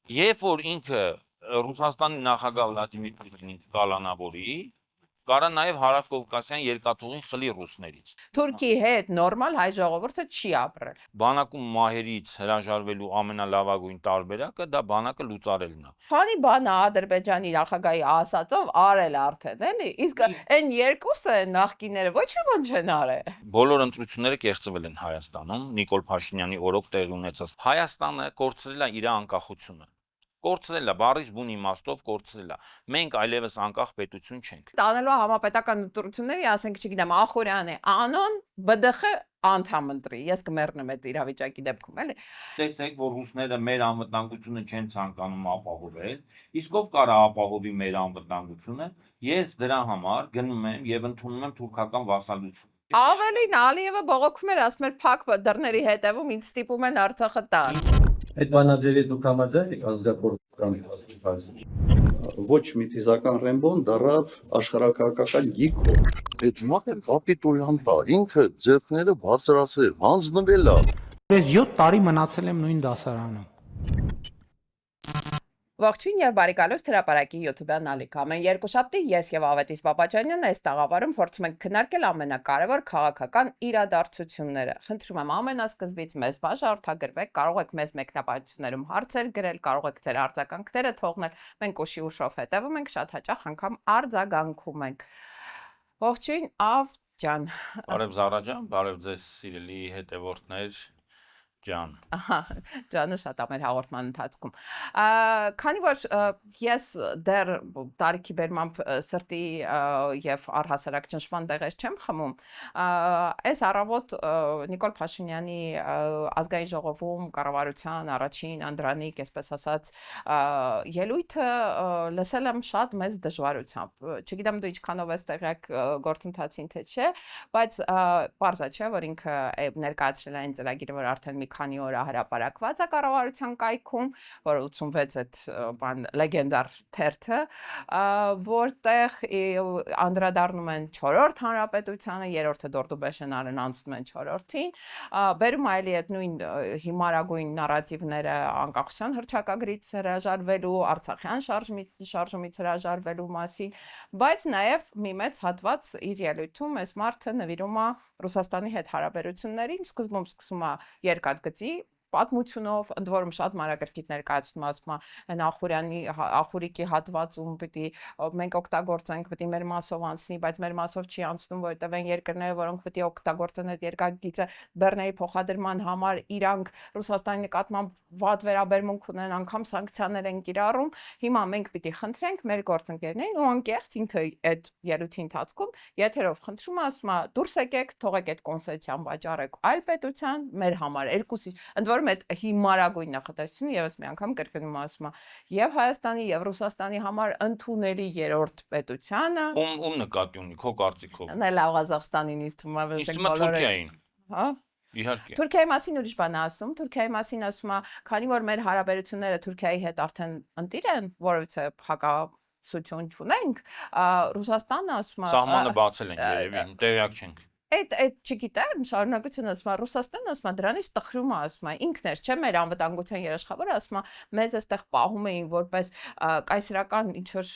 Երբ որ ինքը Ռուսաստանի նախագահ Վլադիմիր Պուտինին կալանավորի, կարա նաև հարավկովկասյան երկաթուղին խլի ռուսներից։ Թուրքիի հետ նորմալ հայ ժողովուրդը չի ապրել։ Բանակում մահերից հրաժարվելու ամենալավագույն տարբերակը դա բանակը լուծարելն է։ Քանի բան Ադրբեջանի նախագահի ասածով արել արդեն, էլի։ Իսկ այն երկուսը նախկիները ոչ մի բան չեն արել։ Բոլոր ընտրությունները կեղծվել են Հայաստանում, Նիկոլ Փաշինյանի օրոք տեղի ունեցած։ Հայաստանը կորցրել է իր անկախությունը։ Կորցրել է, բառից բուն իմաստով կորցրել է։ Մենք այլևս անկախ պետություն չենք։ Տանելու համապետական ընտրությունների, ասենք, չգիտեմ, Ախուրյանի անոն ԲԴԽ անդամ ընտրի։ Ես կմեռնեմ այդ իրավիճակի դեպքում, էլի։ Տեսեք, որ ռուսները մեր անվտանգությունը չեն ցանկանում ապահովել, իսկ ով կարա ապահովի մեր անվտանգությունը, ես դրա համար գնում եմ եւ ընդունում եմ թուրքական վասալություն։ Ավելին Ալիևը բողոքում էր, ասում էր փակ դռների հետևում ինձ ստիպում են Արցախը տան։ Այդ բանաձևի դուք համաձայն եք ազգակործական ոչ մի ֆիզիկական Ռեմբոն դառավ աշխարհակահաղական գիգ։ Այդ մարդը կապիտուլյանտ է, ինքը ձեռքները բարձրացրել, հանձնվել է։ Ես 7 տարի մնացել եմ նույն դասարանում։ Ողջույն եւ բարի գալուստ հրապարակի YouTube-յան ալիք։ Ամեն երկուշաբթի ես եւ Ավետիս Պապաջանյանն այս տաղավարում փորձում ենք քննարկել ամենակարևոր քաղաքական իրադարձությունները։ Խնդրում եմ ամենասկզբից մեզ բաժանորդագրվեք, կարող եք մեզ մեկնաբանություններում հարցեր գրել, կարող եք ձեր արձագանքները թողնել։ Մենք ուշի ուշով հետևում ենք, շատ հաճախ անգամ արձագանքում ենք։ Ողջույն Ավ ջան։ Բարև Զարա ջան, բարև ձեզ սիրելի հետևորդներ ջան։ Ահա, ջանը շատ ամեր հաղորդման ընթացքում։ Քանի որ ես դեռ տարիքի բերմամբ սրտի եւ առհասարակ ճնշման տեղեր չեմ խմում, այս առավոտ Նիկոլ Փաշինյանի ազգային ժողովում կառավարության առաջին անդրանիկ, այսպես ասած, ելույթը լսել եմ շատ մեծ դժվարությամբ։ Չգիտեմ դու ինչքանով ես տեղյակ գործընթացին թե չէ, բայց պարզ է, չէ, որ ինքը ներկայացրել է այն ծրագիրը, որ արդեն մի քանի օր հրապարակված է կառավարության կայքում, որ 86 այդ բան լեգենդար թերթը, որտեղ անդրադառնում են 4-րդ հանրապետությանը, 3-րդը Դորդուբեշեն արեն անցնում են 4-րդին, բերում այլի այդ նույն հիմարագույն նարատիվները անկախության հռչակագրից հրաժարվելու, Արցախյան շարժումից հրաժարվելու մասին, բայց նաև մի մեծ հատված իր ելույթում այս մարդը նվիրում է Ռուսաստանի հետ հարաբերություններին, սկզբում սկսում է երկաթգծի պատմությունով, ընդ որում շատ մանրակրկիտ ներկայացնում ասում են Ախուրիկի հատվածում պիտի մենք օգտագործենք, պիտի մեր մասով անցնի, բայց մեր մասով չի անցնում, որովհետև այն երկրները, որոնք պիտի օգտագործեն այդ երկաթգիծը Բեռների փոխադրման համար, իրանք Ռուսաստանի նկատմամբ վատ վերաբերմունք ունեն, անգամ սանկցիաներ են կիրառում։ Հիմա մենք պիտի խնդրենք մեր գործընկերներին ու անկեղծ ինքը այդ ելույթի ընթացքում եթերով խնդրում ասում է դուրս եկեք, թողեք այդ կոնսեսիան վաճառեք այլ պետության, մեր համար երկուսի, ընդ որում այդ հիմարագույն նախատեսությունը եւս մի անգամ կրկնում ասում է եւ Հայաստանի եւ Ռուսաստանի համար ընդունելի երրորդ պետությանը Ում նկատի ունի քո կարծիքով։ Ղազախստանին ինձ թվում է Իսկ Թուրքիային։ Հա Իհարկե։ Թուրքիայի մասին ուրիշ բան ասում, Թուրքիայի մասին ասում է, քանի որ մեր հարաբերությունները Թուրքիայի հետ արդեն ընտիր են, որովհետեւ հակասություն չունենք, Ռուսաստանը ասում է Սահմանը բացել են երևի, տեղյակ չենք։ Այդ չգիտեմ, շարունակությունը ասում է Ռուսաստանը ասում է դրանից տխրում է ասում է ինքն էր, չէ՞ մեր անվտանգության երաշխավորը ասում է մեզ այստեղ պահում էին որպես կայսրական ինչ որ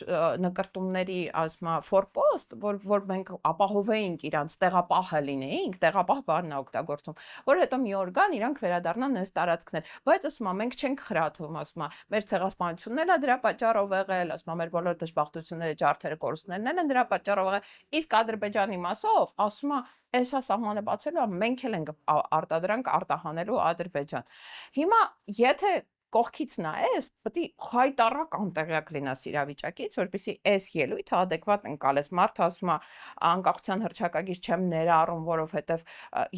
նկարտումների ասում է ֆորպոստ, որ մենք ապահովեինք իրանց տեղապահը լինեինք, տեղապահ բառն է օգտագործում, որ հետո մի օր գան իրանք վերադառնան այս տարածքներ, բայց ասում է մենք չենք խրաթվում, ասում է մեր ցեղասպանությունն է դրա պատճառով եղել, ասում է մեր բոլոր դժբախտությունները, ջարդերը, կորուստներն են դրա պատճառով եղել, իսկ Ադրբեջանի մասով ասում է Էսա սահմանը բացելու մենք էլ ենք արտադրանք արտահանելու Ադրբեջան։ Հիմա եթե կողքից նայես, պետք է խայտարակ անտեղյակ լինես իրավիճակից, որպեսզի այս ելույթը adekvat ընկալես։ Մարդը ասում է անկախության հռչակագիր չեմ ներառում, որովհետև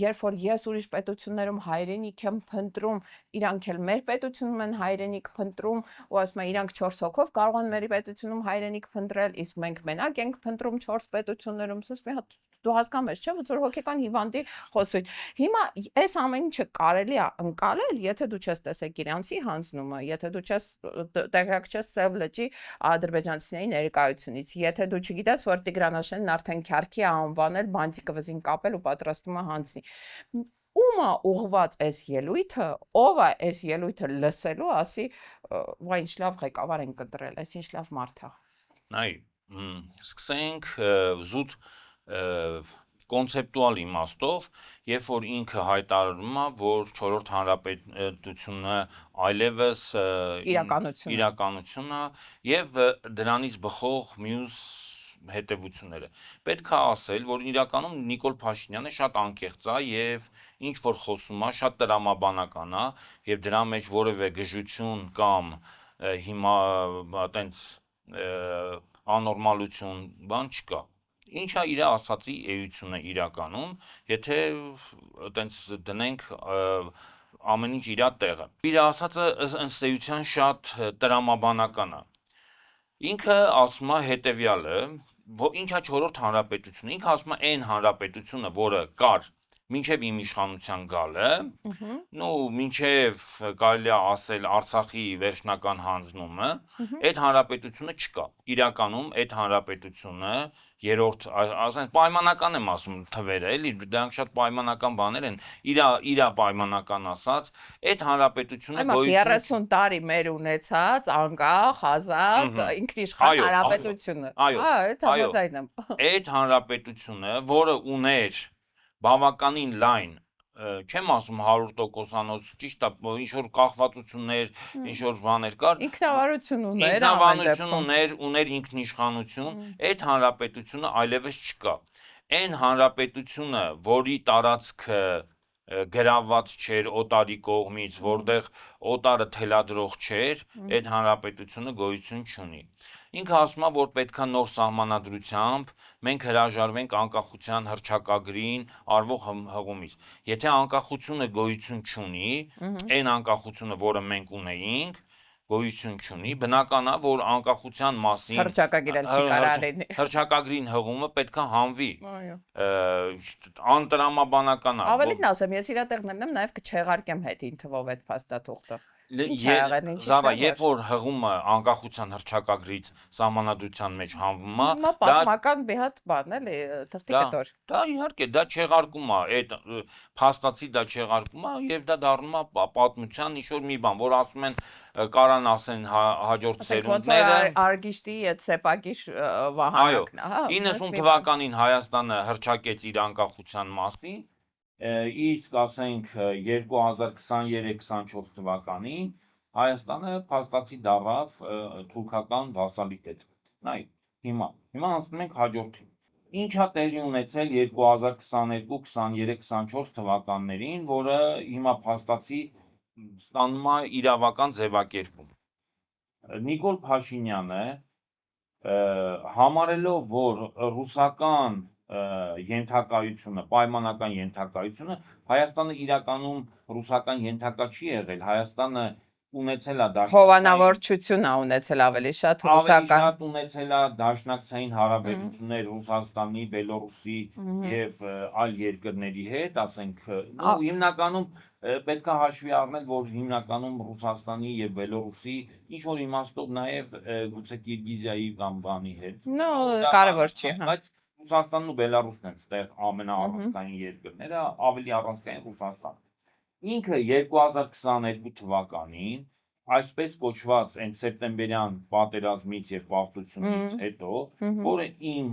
երբ որ ես ուրիշ պետություններում հայրենիք եմ փնտրում, իրանք էլ մեր պետությունում են հայրենիք փնտրում, ու ասում է իրանք 4 հոգով կարող են մեր պետությունում հայրենիք փնտրել, իսկ մենք մենակ ենք փնտրում 4 պետություններում, ասես մի հատ դու հասկանում ես, չէ՞, որ հոգեկան հիվանդի խոսույթ։ Հիմա այս ամեն ինչը կարելի է ընկալել, եթե դու չես տեսեք իրանցի հանձնումը, եթե դու չես տեղյակ չես Սև լճի ադրբեջանցիների ներկայությունից, եթե դու չգիտես, որ Տիգրան Աշենն արդեն քյարքի է անվանել, բանտիկը վզին կապել ու պատրաստում է հանձնի։ ումա ուղված այս ելույթը, ով է այս ելույթը լսելու, ասի, վայ ինչ լավ ղեկավար են կտրել, այս ինչ լավ մարդ է։ Նայ, սկսենք զուտ կոնցեպտուալ իմաստով, երբ որ ինքը հայտարարում է, որ 4-րդ հանրապետությունը այլևս իրականություն է եւ դրանից բխող մյուս հետևությունները։ Պետք է ասել, որ իրականում Նիկոլ Փաշինյանը շատ անկեղծ է եւ ինչ որ խոսում է, շատ տրամաբանական է եւ դրա մեջ որևէ գժություն կամ հիմա այտենց աննորմալություն բան չկա։ Ինչա իր ասացի էությունը իրականում, եթե այտենց դնենք ամեն ինչ իր տեղը։ Իր ասածը ըստ էության շատ տրամաբանական է։ Ինքը ասում է հետեւյալը, ինչա 4-րդ հանրապետությունը, ինքը ասում է այն հանրապետությունը, որը կար մինչև իմ իշխանության գալը, մինչև կարելի է ասել Արցախի վերջնական հանձնումը, այդ հանրապետությունը չկա։ Իրականում այդ հանրապետությունը երրորդ, ասենք պայմանական եմ ասում թվերը, էլի, դրանք շատ պայմանական բաներ են, իրա պայմանական ասած, այդ հանրապետությունը գոյություն 30 տարի մեր ունեցած անկախ, ազատ, ինքնիշխան հանրապետությունը։ Այդ համաձայն եմ։ Այդ հանրապետությունը, որը ուներ բավականին լայն, չեմ ասում 100%-անոց, ճիշտ է, ինչ որ կախվածություններ, ինչ որ բաներ կար, ինքնավարություն ուներ ինքնիշխանություն, այդ հանրապետությունը այլևս չկա։ Այն հանրապետությունը, որի տարածքը գրաված չէր օտարի կողմից, որտեղ օտարը թելադրող չէր, այդ հանրապետությունը գոյություն չունի։ Ինքը ասում է, որ պետքա նոր սահմանադրությամբ մենք հրաժարվենք անկախության հռչակագրին արվող հղումից։ Եթե անկախությունը գոյություն չունի, այն անկախությունը, որը մենք ունեինք, գոյություն չունի, բնական է, որ անկախության մասին հռչակագրին հղումը պետքա հանվի։ Անտրամաբանական է։ Ավելին ասեմ, ես իրա տեղներն եմ նաև կչեղարկեմ հետին թվով այդ փաստաթուղթը։ Զավա, երբ որ հղումը անկախության հռչակագրից սահմանադրության մեջ հանվում է, դա պատմական մի հատ բան էլի, թղթի կտոր։ Դա իհարկե, դա չեղարկում է, այդ փաստացի դա չեղարկում է եւ դա դառնում է պատմության ինչ-որ մի բան, որ ասում են կարան ասեն հաջորդ սերունդները։ Արգիշտի այդ սեպագի վահանակն է, հա։ 90 թվականին Հայաստանը հռչակեց իր անկախության մասին, իսկ ասենք 2023-24 թվականին Հայաստանը փաստացի դառավ թուրքական վասալիտետ։ Նայ, հիմա անցնում ենք հաջորդին։ Ինչա տեղի ունեցել 2022-23-24 թվականներին, որը հիմա փաստացի ստանում է իրավական ձևակերպում։ Նիկոլ Փաշինյանը համարելով, որ ռուսական ենթակայությունը, պայմանական ենթակայությունը, Հայաստանը իրականում ռուսական ենթակա չի եղել, Հայաստանը ունեցել է հովանավորչություն է ունեցել ավելի շատ ռուսական, ունեցել է դաշնակցային հարաբերություններ Ռուսաստանի, Բելոռուսի եւ այլ երկրների հետ, ասենք, հիմնականում պետք է հաշվի առնել, որ հիմնականում Ռուսաստանի եւ Բելոռուսի ինչ որ իմաստով նաեւ գուցե Կիրգիզիայի կամ բանի հետ։ Կարևոր չի, հա։ Բայց Ռուսաստանն ու Բելարուսն են այդտեղ ամենաառանցքային երկրները, ավելի առանցքային Ռուսաստանը։ Ինքը 2022 թվականին այսպես կոչված այն սեպտեմբերյան պատերազմից եւ պարտությունից հետո, որը իմ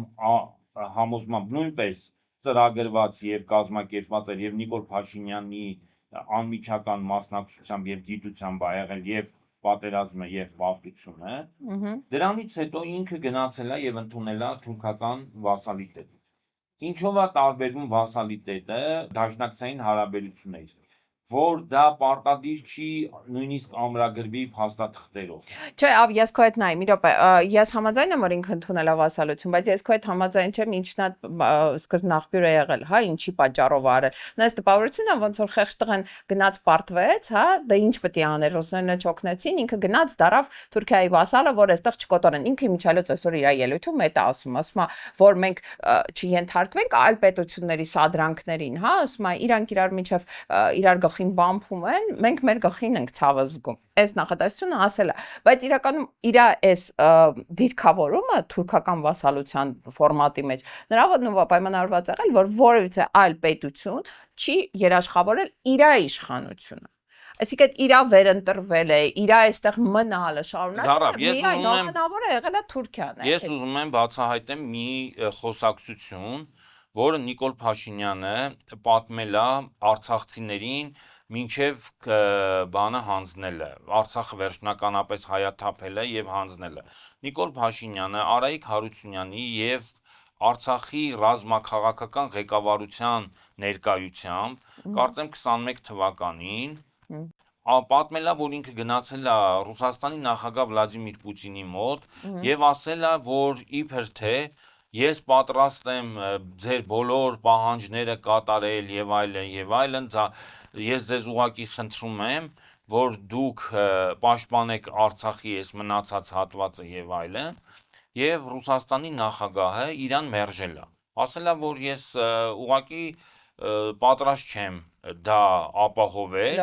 համոզմամբ նույնպես ծրագրված եւ կազմակերպված էր եւ Նիկոլ Փաշինյանի անմիջական մասնակցությամբ եւ գիտությամբ ա եղել եւ պատերազմը եւ պարտությունը, դրանից հետո ինքը գնացել է եւ ընդունել է թուրքական վասալիտետ։ Ինչով է տարբերվում վասալիտետը դաշնակցային հարաբերություններից, որ դա պարտադիր չի նույնիսկ ամրագրվի փաստաթղթերով։ Չէ, ես քո հետ նայ, մի րոպե, ես համաձայն եմ, որ ինքը ընդունել է վասալություն, բայց ես քո հետ համաձայն չեմ, ինչն է սկզբնաղբյուր է եղել, հա, ինչի պատճառով արել։ Նայես տպավորությունը ոնց որ խեղճ տղան գնաց պարտվեց, հա, դա ինչ պետք է աներ, ռուսներն չօգնեցին, ինքը գնաց դարավ Թուրքիայի վասալը, որ այստեղ չկոտորեն։ Ինքը իմիջիալոց այսօր իր ելույթում է ասում, որ մենք չենթարկվենք այլ պետությունների սադրանքներին, հա, ասում է, իրանք իրար միջև իրար գլխի գլխին բամփում են, մենք մեր գլխին ենք ցավը զգում։ Այս նախադասությունը ասել է, բայց իրականում իր այս դիրքավորումը թուրքական վասալության ֆորմատի մեջ նրա պայմանավորված եղել, որ որևիցե այլ պետություն չի երաշխավորել իր իշխանությունը։ Այսինքն իրա վերընտրվել է, իրա այստեղ մնալը շարունակել, միայն ամենավորը եղել է Թուրքիան։ Ես ուզում եմ բացահայտեմ մի խոսակցություն, որը Նիկոլ Փաշինյանը պատմել է արցախցիներին մինչև բանը հանձնելը, Արցախը վերջնականապես հայաթափելը եւ հանձնելը։ Նիկոլ Փաշինյանը Արայիկ Հարությունյանի եւ Արցախի ռազմաքաղաքական ղեկավարության ներկայությամբ, կարծեմ 21 թվականին պատմել է, որ ինքը գնացել է Ռուսաստանի նախագահ Վլադիմիր Պուտինի մոտ եւ ասել է, որ իբր թե ես պատրաստ եմ ձեր բոլոր պահանջները կատարել եւ այլն, ես ձեզ ուղղակի խնդրում եմ, որ դուք պաշտպանեք Արցախի այս մնացած հատվածը եւ այլն, եւ Ռուսաստանի նախագահը իրան մերժել է։ Ասել է, որ ես ուղղակի պատրաստ չեմ դա ապահովել։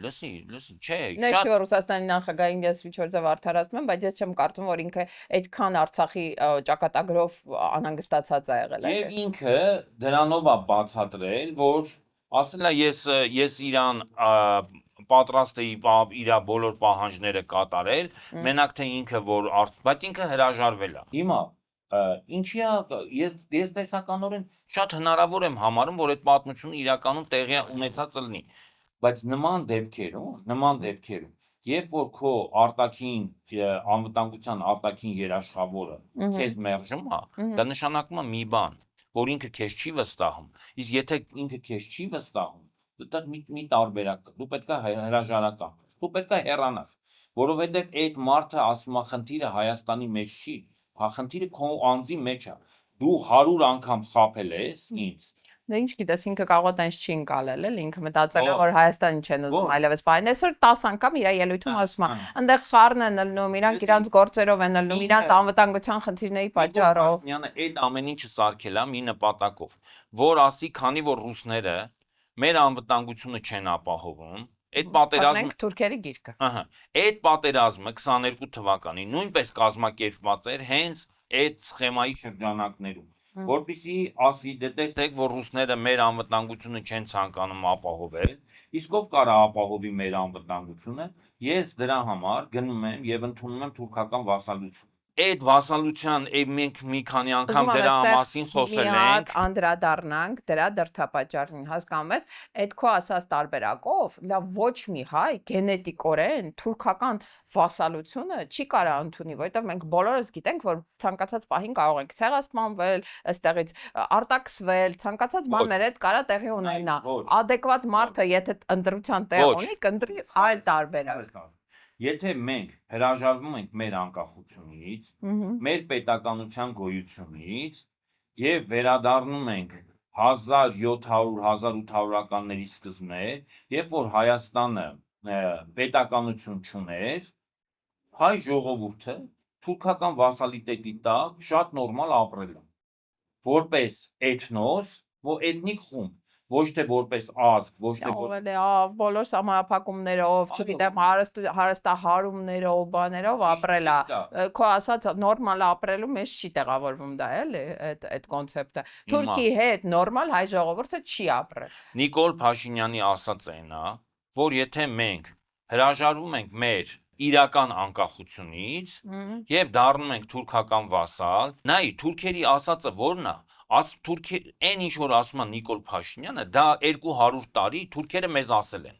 Լսի, չէ։ Նշ որ Ռուսաստանի նախագահին ես ինչ-որ արդարացնում եմ, բայց ես չեմ կարծում, որ ինքը այդքան Արցախի ճակատագրով անհանգստացած է եղել։ Եվ ինքը դրանով է բացատրել, որ ասել է ես իրան պատրաստ էի իր բոլոր պահանջները կատարել, մենակ թե ինքը բայց ինքը հրաժարվել է։ Հիմա ինչի ես տեսականորեն շատ հնարավոր եմ համարում, որ այդ պատմությունը իրականում տեղի ունեցած լինի, բայց նման դեպքերում, երբ որ քո արտաքին անվտանգության արտաքին երաշխավորը քեզ մերժում է, դա նշանակում է մի բան, որ ինքը քեզ չի վստահում, իսկ եթե ինքը քեզ չի վստահում, դա մի տարբերակ կա, դու պետք է հրաժարական, դու պետք է հեռանաս, որովհետև այդ մարդը ասում է խնդիրը Հայաստանի մեջ չի, խնդիրը քո անձի մեջ է, դու 100 անգամ խաբել ես ինձ։ Դա ինչ գիտես, ինքը կարող է տենց չի ընկալել, էլ ինքը մտածել է, որ Հայաստանին չեն ուզում այլևս բան։ Այսօր 10 անգամ իր ելույթում ասում է, այնտեղ խառն են ելնում, իրանք իրանց գործերով են ելնում, իրանց անվտանգության խնդիրների պատճառով։ Փաշինյանը այդ ամեն ինչը սարքել է մի նպատակով, որ ասի, քանի որ ռուսները մեր անվտանգությունը չեն ապահովում, այդ պատերազմը թուրքերի գիրկը։ Ահա, այդ պատերազմը 22 թվականին նույնպես կազմակերպված էր հենց այդ սխեմայի շրջանակներում, որպեսզի ասի դե տեսեք, որ ռուսները մեր անվտանգությունը չեն ցանկանում ապահովել, իսկ ով կարա ապահովի մեր անվտանգությունը, ես դրա համար գնում եմ եւ ընդունում եմ թուրքական վասալություն։ Այդ վասալության մենք մի քանի անգամ դրա մասին խոսել ենք, անդրադառնանք դրա դրդապատճառին, հասկանում ես, այդ քո ասած տարբերակով, լավ ոչ մի հայ գենետիկորեն թուրքական վասալությունը չի կարա ընդունի, որովհետև մենք բոլորս գիտենք, որ ցանկացած պահին կարող ենք ցեղասպանվել, այստեղից արտաքսվել, ցանկացած բաներ այդ կարա տեղի ունենա։ Ադեկվատ մարդը, եթե ընտրության տեղ ունի, կընտրի այլ տարբերակ։ Եթե մենք հրաժարվում ենք մեր անկախությունից, մեր պետականության գոյությունից եւ վերադառնում ենք 1700-1800-ականների սկզբներ, երբ որ Հայաստանը պետականություն չուներ, հայ ժողովուրդը թուրքական վասալիտետի տակ շատ նորմալ ապրել է, որպես էթնոս, էթնիկ խումբ, ոչ թե որպես ազգ, ոչ թե բոլոր սահմանափակումներով, չգիտեմ, հարստահարումներով, բաներով ապրել է։ Քո ասած նորմալ ապրելու մեջ չի տեղավորվում դա, էլի, այդ կոնցեպտը։ Թուրքի հետ նորմալ հայ ժողովուրդը չի ապրել։ Նիկոլ Փաշինյանի ասածն է, որ եթե մենք հրաժարվում ենք մեր իրական անկախությունից եւ դառնում ենք թուրքական վասալ, նայ թուրքերի ասածը ո՞րն է։ Այն ինչ որ ասում է Նիկոլ Փաշինյանը, դա 200 տարի թուրքերը մեզ ասել են։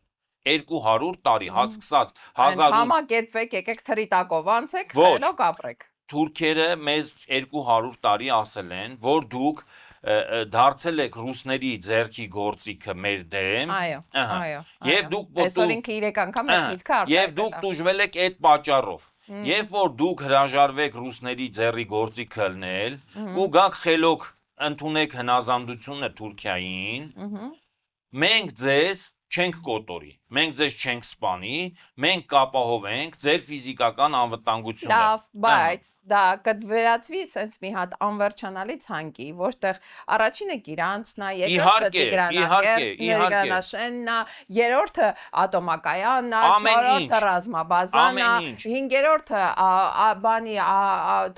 200 տարի հասկացած 1000 Համակերպվեք, եկեք թրի տակով անցեք, խելոք ապրեք։ Թուրքերը մեզ 200 տարի ասել են, որ դուք դարձել եք ռուսների ձեռքի գործիքը մեր դեմ։ Այո։ Եւ դուք այսօր ինքը 3 անգամ այդ միտքը արտահայտել է։ Եվ դուք տուժվել եք այդ պատճառով։ Երբ որ դուք հրաժարվեք ռուսների ձեռի գործիքը լնել ու գաք խելոք ընդունեք հնազանդությունը Թուրքիային, մենք ձեզ չենք կոտորի։ մենք ձեզ չենք սպանի, մենք կապահովենք ձեր ֆիզիկական անվտանգությունը։ Լավ, բայց դա կդվերածվի sense մի հատ անվերջանալի ցանկի, որտեղ առաջինը Գիրանցն է, երկրորդը Տիգրանաշենն է, երրորդը ատոմակայանն է, չորրորդը ռազմաբազան է, հինգերորդը բանի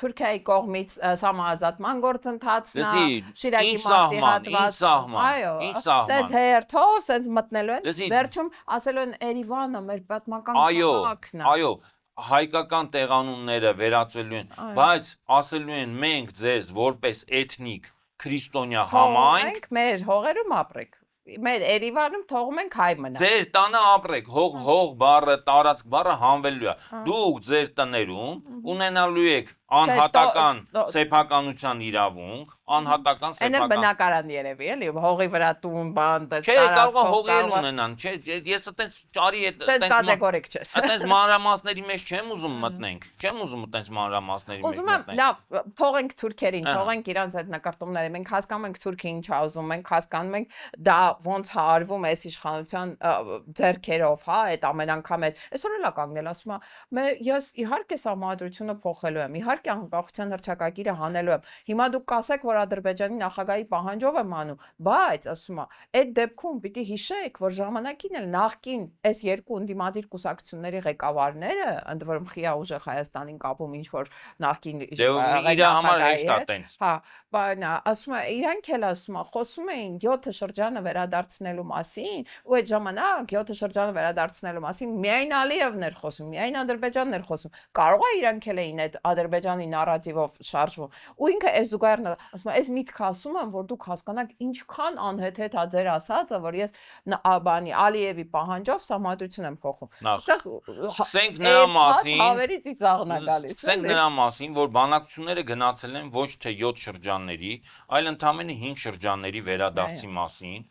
Թուրքիայի կողմից համազատման գործընթացն է, Շիրակի մարզի հատվածը, այո, sense հերթով, sense մտնելու են, վերջում ասելու են Երևանը մեր պատմական քաղաքն է։ Այո, հայկական տեղանունները վերածվելու են, բայց ասելու են մենք ձեզ որպես էթնիկ քրիստոնյա համայնք մեր հողերում ապրեք։ Մեր Երևանում թողում ենք հայ մնա։ Ձեր տանը ապրեք, հող բառը, տարածք բառը հանվելու է։ Դուք ձեր տներում ունենալու եք անհատական սեփականության իրավունք, անհատական Այն սեփական։ բնակարան երևի, էլի, հողի վրա տուն, բան, տես Չէ, կարող է հողի ունենան, չէ, ես այտենց ճարի տես կատեգորիկ չես։ այտենց մանրամասների մեջ չեմ ուզում մտնենք, չեմ ուզում այտենց մանրամասների մեջ Ուզում եմ, լավ, թողենք թուրքերին, թողենք իրանց այդ նկարտումները, մենք հասկանում ենք Թուրքիան ինչ է ուզում, մենք հասկանում ենք դա ոնց է արվում այս իշխանության ձեռքերով, հա, այդ ամեն անգամ այդ այսօր էլ է կանգնել, ասում է, ես իհարկե սահմանադրությունը փոխելու եմ, իհարկե անկախության հռչակագիրը հանելու եմ։ Հիմա դուք կասեք, որ Ադրբեջանի նախագահի պահանջով եմ անում, բայց ասում է, այդ դեպքում պիտի հիշեք, որ ժամանակին էլ նախկին այս երկու ընդդիմադիր կուսակցությունների ղեկավարները, ընդ որում խիա ուժեղ Հայաստանին կապում ինչ որ նախկին իր համար հեշտ է տենց։ Հա, բանա, ասում է, իրանք էլ ասում է, խոսում էին 7 շրջանը վերադարձնելու մասին, ու այդ ժամանակ 7 շրջանը վերադարձնելու մասին միայն Ալիևն էր խոսում, միայն Ադրբեջանն էր խոսում։ Կարող է իրանք էլ էին այդ Ադրբեջանի նարատիվով շարժվում։ Ու ինքը այս զուգահեռ ասում է, այս միտքը ասում եմ, որ դուք հասկանաք ինչքան անհեթեթ է ձեր ասածը, որ ես բանի Ալիևի պահանջով սահմանադրություն եմ փոխում։ Սկսենք նրա մասին, հավերի ծիծաղն է գալիս։ Սկսենք նրա մասին, որ բանակցությունները գնացել են ոչ թե 7 շրջանների, այլ ընդամենը 5 շրջանների վերադարձի մասին,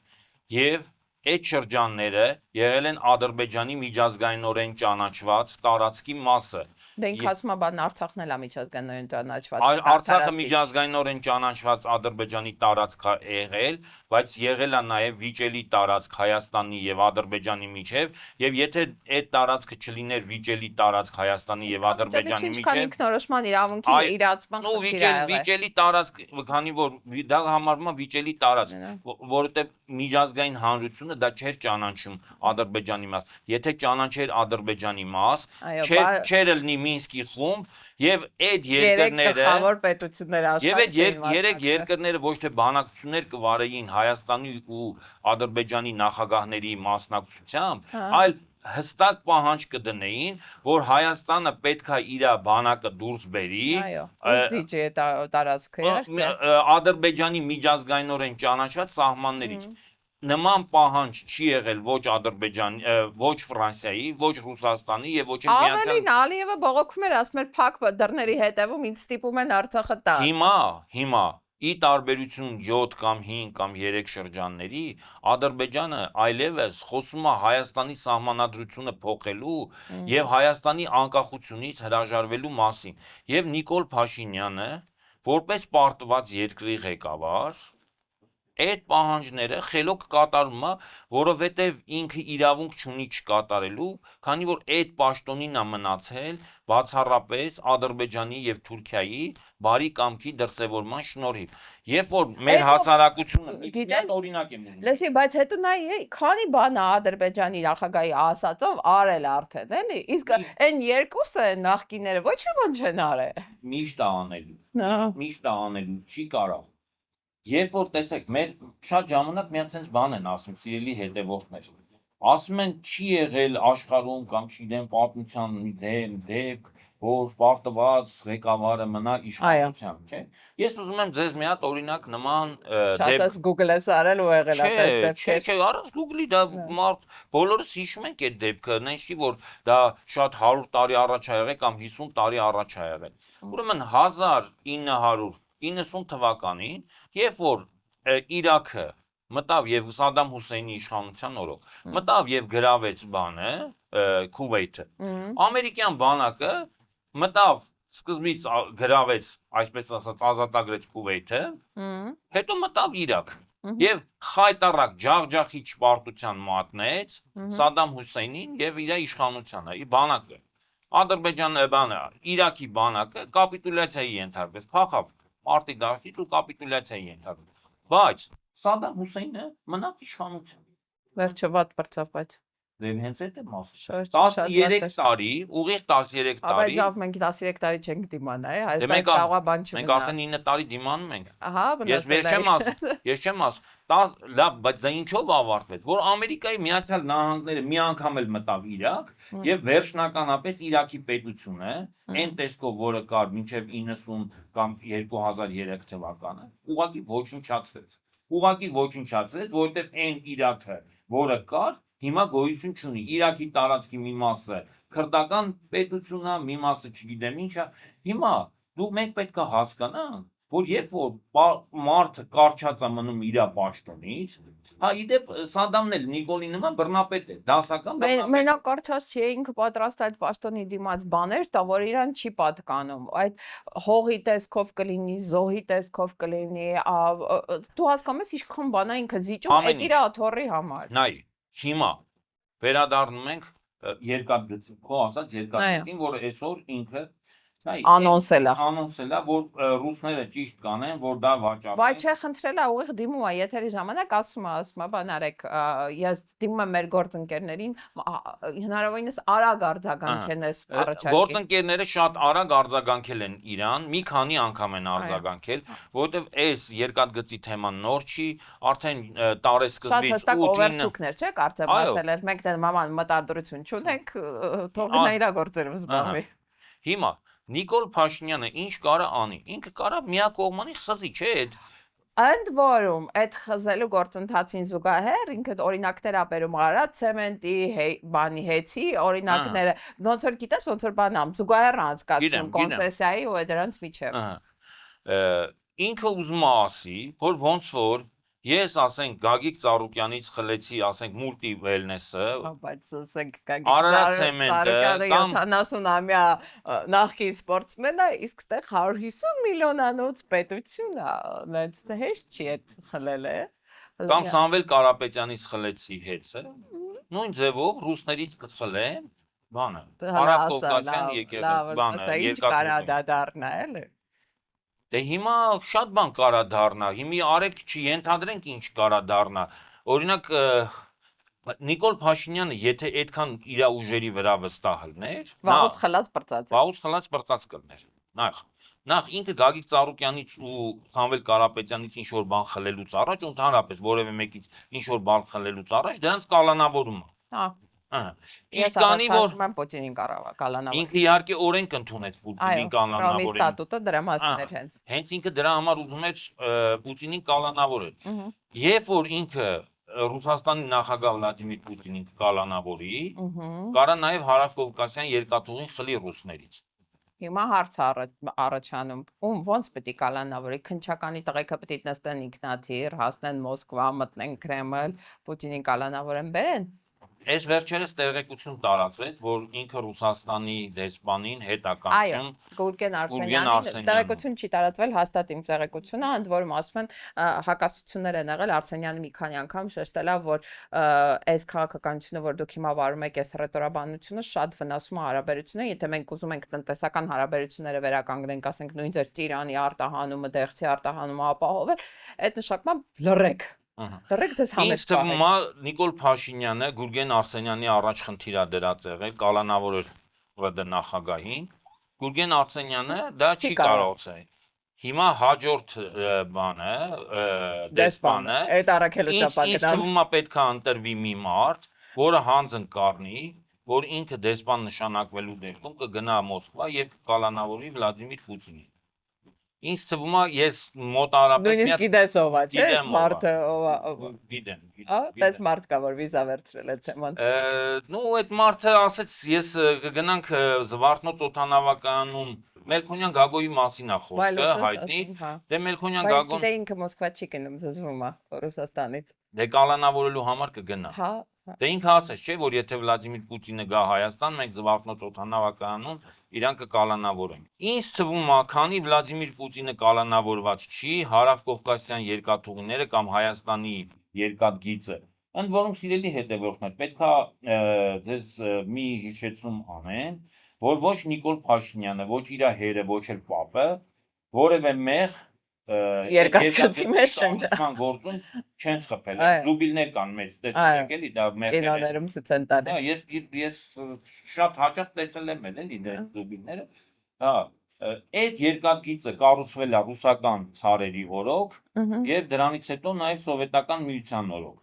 եւ այդ շրջանները եղել են Ադրբեջանի միջազգայինորեն ճանաչված տարածքի մասը։ Դե ինքը ասում է, բան Արցախն էլ է միջազգայինորեն ճանաչված։ Արցախը միջազգայինորեն ճանաչված Ադրբեջանի տարածք է եղել, բայց եղել է նաև վիճելի տարածք Հայաստանի եւ Ադրբեջանի միջև, եւ եթե այդ տարածքը չլիներ վիճելի տարածք Հայաստանի եւ Ադրբեջանի միջև, ինչքան ինքնորոշման իրավունքի իրացման խնդիր է։ Վիճելի տարածք, քանի որ դա համարվում է վիճելի տարածք, որովհետեւ միջազգային հանրությունը դա չէր ճանաչում Ադրբեջանի մաս։ Եթե ճանաչեր Ադրբեջանի մաս, չէր լինի Մինսկի խումբ եւ այդ երկրները գլխավոր պետությունները աշխարհի եւ այդ երեք երկրները ոչ թե բանակցություններ կվարեին Հայաստանի ու Ադրբեջանի նախագահների մասնակցությամբ, այլ հստակ պահանջ կդնեին, որ Հայաստանը պետք է իր բանակը դուրս բերի, զիջի տարածքը, Ադրբեջանի միջազգայինորեն ճանաչված սահմաններից։ Նման պահանջ չի եղել ոչ Ադրբեջանի, ոչ Ֆրանսիայի, ոչ Ռուսաստանի եւ ոչ Միացյալ։ Ավելին Ալիևը բողոքում էր, ասում էր փակ դռների հետևում ինձ ստիպում են Արցախը տալ։ Հիմա ի տարբերություն 7 կամ 5 կամ 3 շրջանների, Ադրբեջանը այլևս խոսում է Հայաստանի սահմանադրությունը փոխելու եւ Հայաստանի անկախությունից հրաժարվելու մասին։ Եվ Նիկոլ Փաշինյանը, որպես պարտված երկրի ղեկավար, այդ պահանջները խելոք կատարում է, որովհետև ինքը իրավունք չունի չկատարելու, քանի որ այդ պաշտոնին է մնացել բացառապես Ադրբեջանի եւ Թուրքիայի բարի կամքի դրսևորման շնորհիվ։ Երբ որ մեր հասարակությունը միայն օրինակ եմ ուզում։ Լսի, բայց հետո նայ, քանի բան է Ադրբեջանի նախագահի ասածով արել արդեն, էլի։ Իսկ այն երկուսը նախկիները ոչ ոք չեն արել։ Միշտ է անելու, չի կարող։ Երբ որ տեսեք, մեր շատ ժամանակ մի հատ բան են ասում, սիրելի հետևորդներ, ասում են չի եղել աշխարհում կամ չգիտեմ պատմության դեպք, որ պարտված ղեկավարը մնա իշխանության, չէ։ Ես ուզում եմ ձեզ մի հատ օրինակ նման Չասես Google-ես արել ու եղել է այդպես դեպքեր։ Չէ, առանց Google-ի դա բոլորս հիշում ենք այդ դեպքը, նենց չի որ դա շատ 100 տարի առաջ է եղել կամ 50 տարի առաջ է եղել։ Ուրեմն 1990 թվականին, երբ որ Իրաքը մտավ եւ Սադամ Հուսեյնի իշխանության օրոք, մտավ եւ գրավեց բանը, Քուվեյթը, ամերիկյան բանակը մտավ սկզբից գրավեց, այսպես ասած, ազատագրեց Քուվեյթը, հետո մտավ Իրաք։ եւ խայտարակ ջախջախի ճպարտության մատնեց Սադամ Հուսեյնին եւ իր իշխանությանը, իր բանակը։ Ադրբեջանը բանը, Իրաքի բանակը կապիտուլյացիայի ենթարկվեց, փախավ մարտի դաշտից ու կապիտուլյացիայի ենթարկվեց։ Բայց Սադամ Հուսեյնը մնաց իշխանության։ Վերջը վատ բրծավ, բայց Դե հենց այդ է մասը։ շարժ շատ 13 տարի, ուղիղ 13 Բայց տարի։ ավ մենք 13 տարի չենք դիմանա, Դե Հայաստանից կարողա բան մենք չմնա։ արդեն 9 տարի դիմանում ենք։ Ահա, Ես չեմ ասում, լավ, բայց դա ինչով ավարտվեց, որ Ամերիկայի Միացյալ Նահանգները մի անգամ էլ մտավ Իրաք եւ վերջնականապես Իրաքի պետությունը, այն տեսքով, որը կար մինչեւ 90 կամ 2003 թվականը, ուղղակի ոչնչացրեց, որովհետեւ այն Իրաքը, որը կար, հիմա գոյություն չունի։ Իրաքի տարածքի մի մասը քրդական պետություն է, մի մասը չգիտեմ ինչ է։ Հիմա մենք պետք է հասկանանք, որ երբ որ մարդը կարճած է մնում իր պաշտոնից, հա իդեպ Սադամն էլ Նիկոլի նման բռնապետ է, դասական բռնապետ։ Մենակ կարճած չի, ինքը պատրաստ այդ պաշտոնի դիմաց բաներ տա, որ իրան չի պատկանում։ Այդ հողի տեսքով կլինի, զոհի տեսքով կլինի, դու հասկանում ես ինչքան բան է ինքը զիջում այդ իր աթոռի համար։ Նայ, հիմա վերադառնում ենք երկաթգծին, քո ասած երկաթգծին, որը այսօր ինքը Անոնսել է, որ ռուսները ճիշտ կանեն, որ դա վաճառեն։ Վայ չէ, խնդրել է ուղիղ դիմում է, եթերի ժամանակ ասում է, բան արեք, ես դիմում եմ մեր գործընկերներին, հնարավորինս արագ արձագանքեն այս առաջարկին։ Գործընկերները շատ արագ արձագանքել են իրան, մի քանի անգամ են արձագանքել, որովհետև այս երկաթգծի թեման նոր չի, արդեն տարեսկզբից Շատ հստակ օվերչուկներ, չէ՞, կարծեմ ասել էր, մենք դե մաման մտադրություն չունենք, թող գնա իր գործերով զբաղվի։ Հիմա Նիկոլ Փաշինյանը ինչ կարա անի, ինքը կարա միակողմանի խզի, չէ՞ այդ Ընդ որում, այդ խզելու գործընթացին զուգահեռ ինքը օրինակներ ա բերում արա ցեմենտի բանի հեծի օրինակները, ոնց որ գիտես, ոնց որ բանամ, զուգահեռ անցկացնում կոնցեսիայի ու դրանց միջև։ Ինքը ուզում է ասի, որ ոնց որ ես ասենք Գագիկ Ծառուկյանից խլեցի, ասենք մուլտի վելնեսը, բայց ասենք Գագիկ Ծառուկյանը 70-ամյա նախկին սպորտսմեն է, իսկ այդտեղ 150 միլիոնանոց պետություն է, դա հեշտ չի այդ խլելը։ Կամ Սամվել Կարապետյանից խլեցի հեծը, նույն ձևով ռուսներից կխլեն, բանը, Արաբ Կովկասյան եկեղեցի, բանը, ինչ կարա դա դառնա, էլի։ Դե հիմա շատ բան կարա դառնա, հիմի արեք չենթադրենք ինչ կարա դառնա, օրինակ Նիկոլ Փաշինյանը եթե այդքան իր ուժերի վրա վստահ լիներ, վաղուց խլած բրծած կլներ, նախ ինքը Գագիկ Ծառուկյանից ու Սամվել Կարապետյանից ինչ որ բան խլելուց առաջ, ընդհանրապես որևէ մեկից ինչ որ բան խլելուց առաջ, դրանց կալանավորում է։ Ես առաջարկում եմ Պուտինին կալանավորել։ Ինքը իհարկե օրենք ընդունեց Պուտինին կալանավորել։ Այո, ստատուտը դրա մասին էր հենց։ Հենց ինքը դրա համար ուզում էր Պուտինին կալանավորել։ Երբ որ ինքը Ռուսաստանի նախագահ Վլադիմիր Պուտինին կալանավորի, կարա նաև Հարավկովկասյան երկաթուղին խլի ռուսներից։ Հիմա հարց առաջանում, ոնց պետք է կալանավորի, քնչականի տղեկը պետք է նստեն ինքնաթիռ, հասնեն Մոսկվա, մտնեն Կրեմլ, Պուտինին կալանավորեն բերեն։ Այս վերջերս տեղեկություն տարածվեց, որ ինքը Ռուսաստանի դեսպանին հետ է կանչում։ Այո, Գուրգեն Արսենյանին տեղեկություն չի տարածվել, հաստատ իմ տեղեկությունը, ընդ որում ասում են հակասություններ են եղել, Արսենյանը մի քանի անգամ շեշտել է, որ այս քաղաքականությունը, որ դուք հիմա վարում եք, այս ռետորաբանությունը շատ վնասում է հարաբերությունը, եթե մենք ուզում ենք տնտեսական հարաբերությունները վերականգնենք, ասենք նույն ձեր Տիրանի արտահանումը, Դեղցի արտահանումը ապահովել, այդ նշանակում լռեք։ Լռեք ձեզ համեստ պահեք։ Ինձ թվում է Նիկոլ Փաշինյանը Գուրգեն Արսենյանի առաջ խնդիր է դրած եղել, կալանավորել ՌԴ նախագահին։ Գուրգեն Արսենյանը դա չի կարողացել։ Հիմա հաջորդ բանը, դեսպանը, այդ առաքելության ինձ թվում է պետք է ընտրվի մի մարդ, որը հանձն կառնի, որ ինքը դեսպան նշանակվելու դեպքում կգնա Մոսկվա եւ կկալանավորի Վլադիմիր Պուտինին։ Ինձ թվում է ես մոտարապես նույնիսկ գիտես ով է, չէ՞, մարդը ով է։ Գիտեմ։ Դες մարդ կա որ վիզա վերցրել այդ թեման։ Նու այդ մարդը ասեց ես կգնանք Զվարթնոց օդանավակայանում Մելքոնյան Գագոյի մասին է խոսքը, հայտնի։ Դե Մելքոնյան Գագոն Բայց ինքը Մոսկվա չի գնում, զզվում է Ռուսաստանից։ Դե կալանավորելու համար կգնա։ Հա, Դե ինքը ասես չէ, որ եթե Վլադիմիր Պուտինը գա Հայաստան, մենք զվարթնոց օդանավակայանում իրան կկալանավորենք։ Ինձ թվում է, քանի Վլադիմիր Պուտինը կալանավորված չի, Հարավկովկասյան երկաթուղիները կամ Հայաստանի երկաթգիծը, ընդ որում սիրելի հետևորդներ, պետքա ձեզ մի հիշեցում անեն, որ ոչ Նիկոլ Փաշինյանը, ոչ իր հերը, ոչ էլ պապը, որևէ մեղ Երկաթգծի մեջ չեն գործում չեն խփել։ Այո։ Ռուբիլներ կան մեծ, տեսեք էլի դա մեղեր են։ կինոներում ցույց են տալիս։ Հա, ես շատ հաճախ տեսել եմ էլի դա ռուբիլները։ Հա, այդ երկաթգիծը կառուցվել է ռուսական ցարերի օրոք եւ դրանից հետո նաեւ սովետական միության օրոք։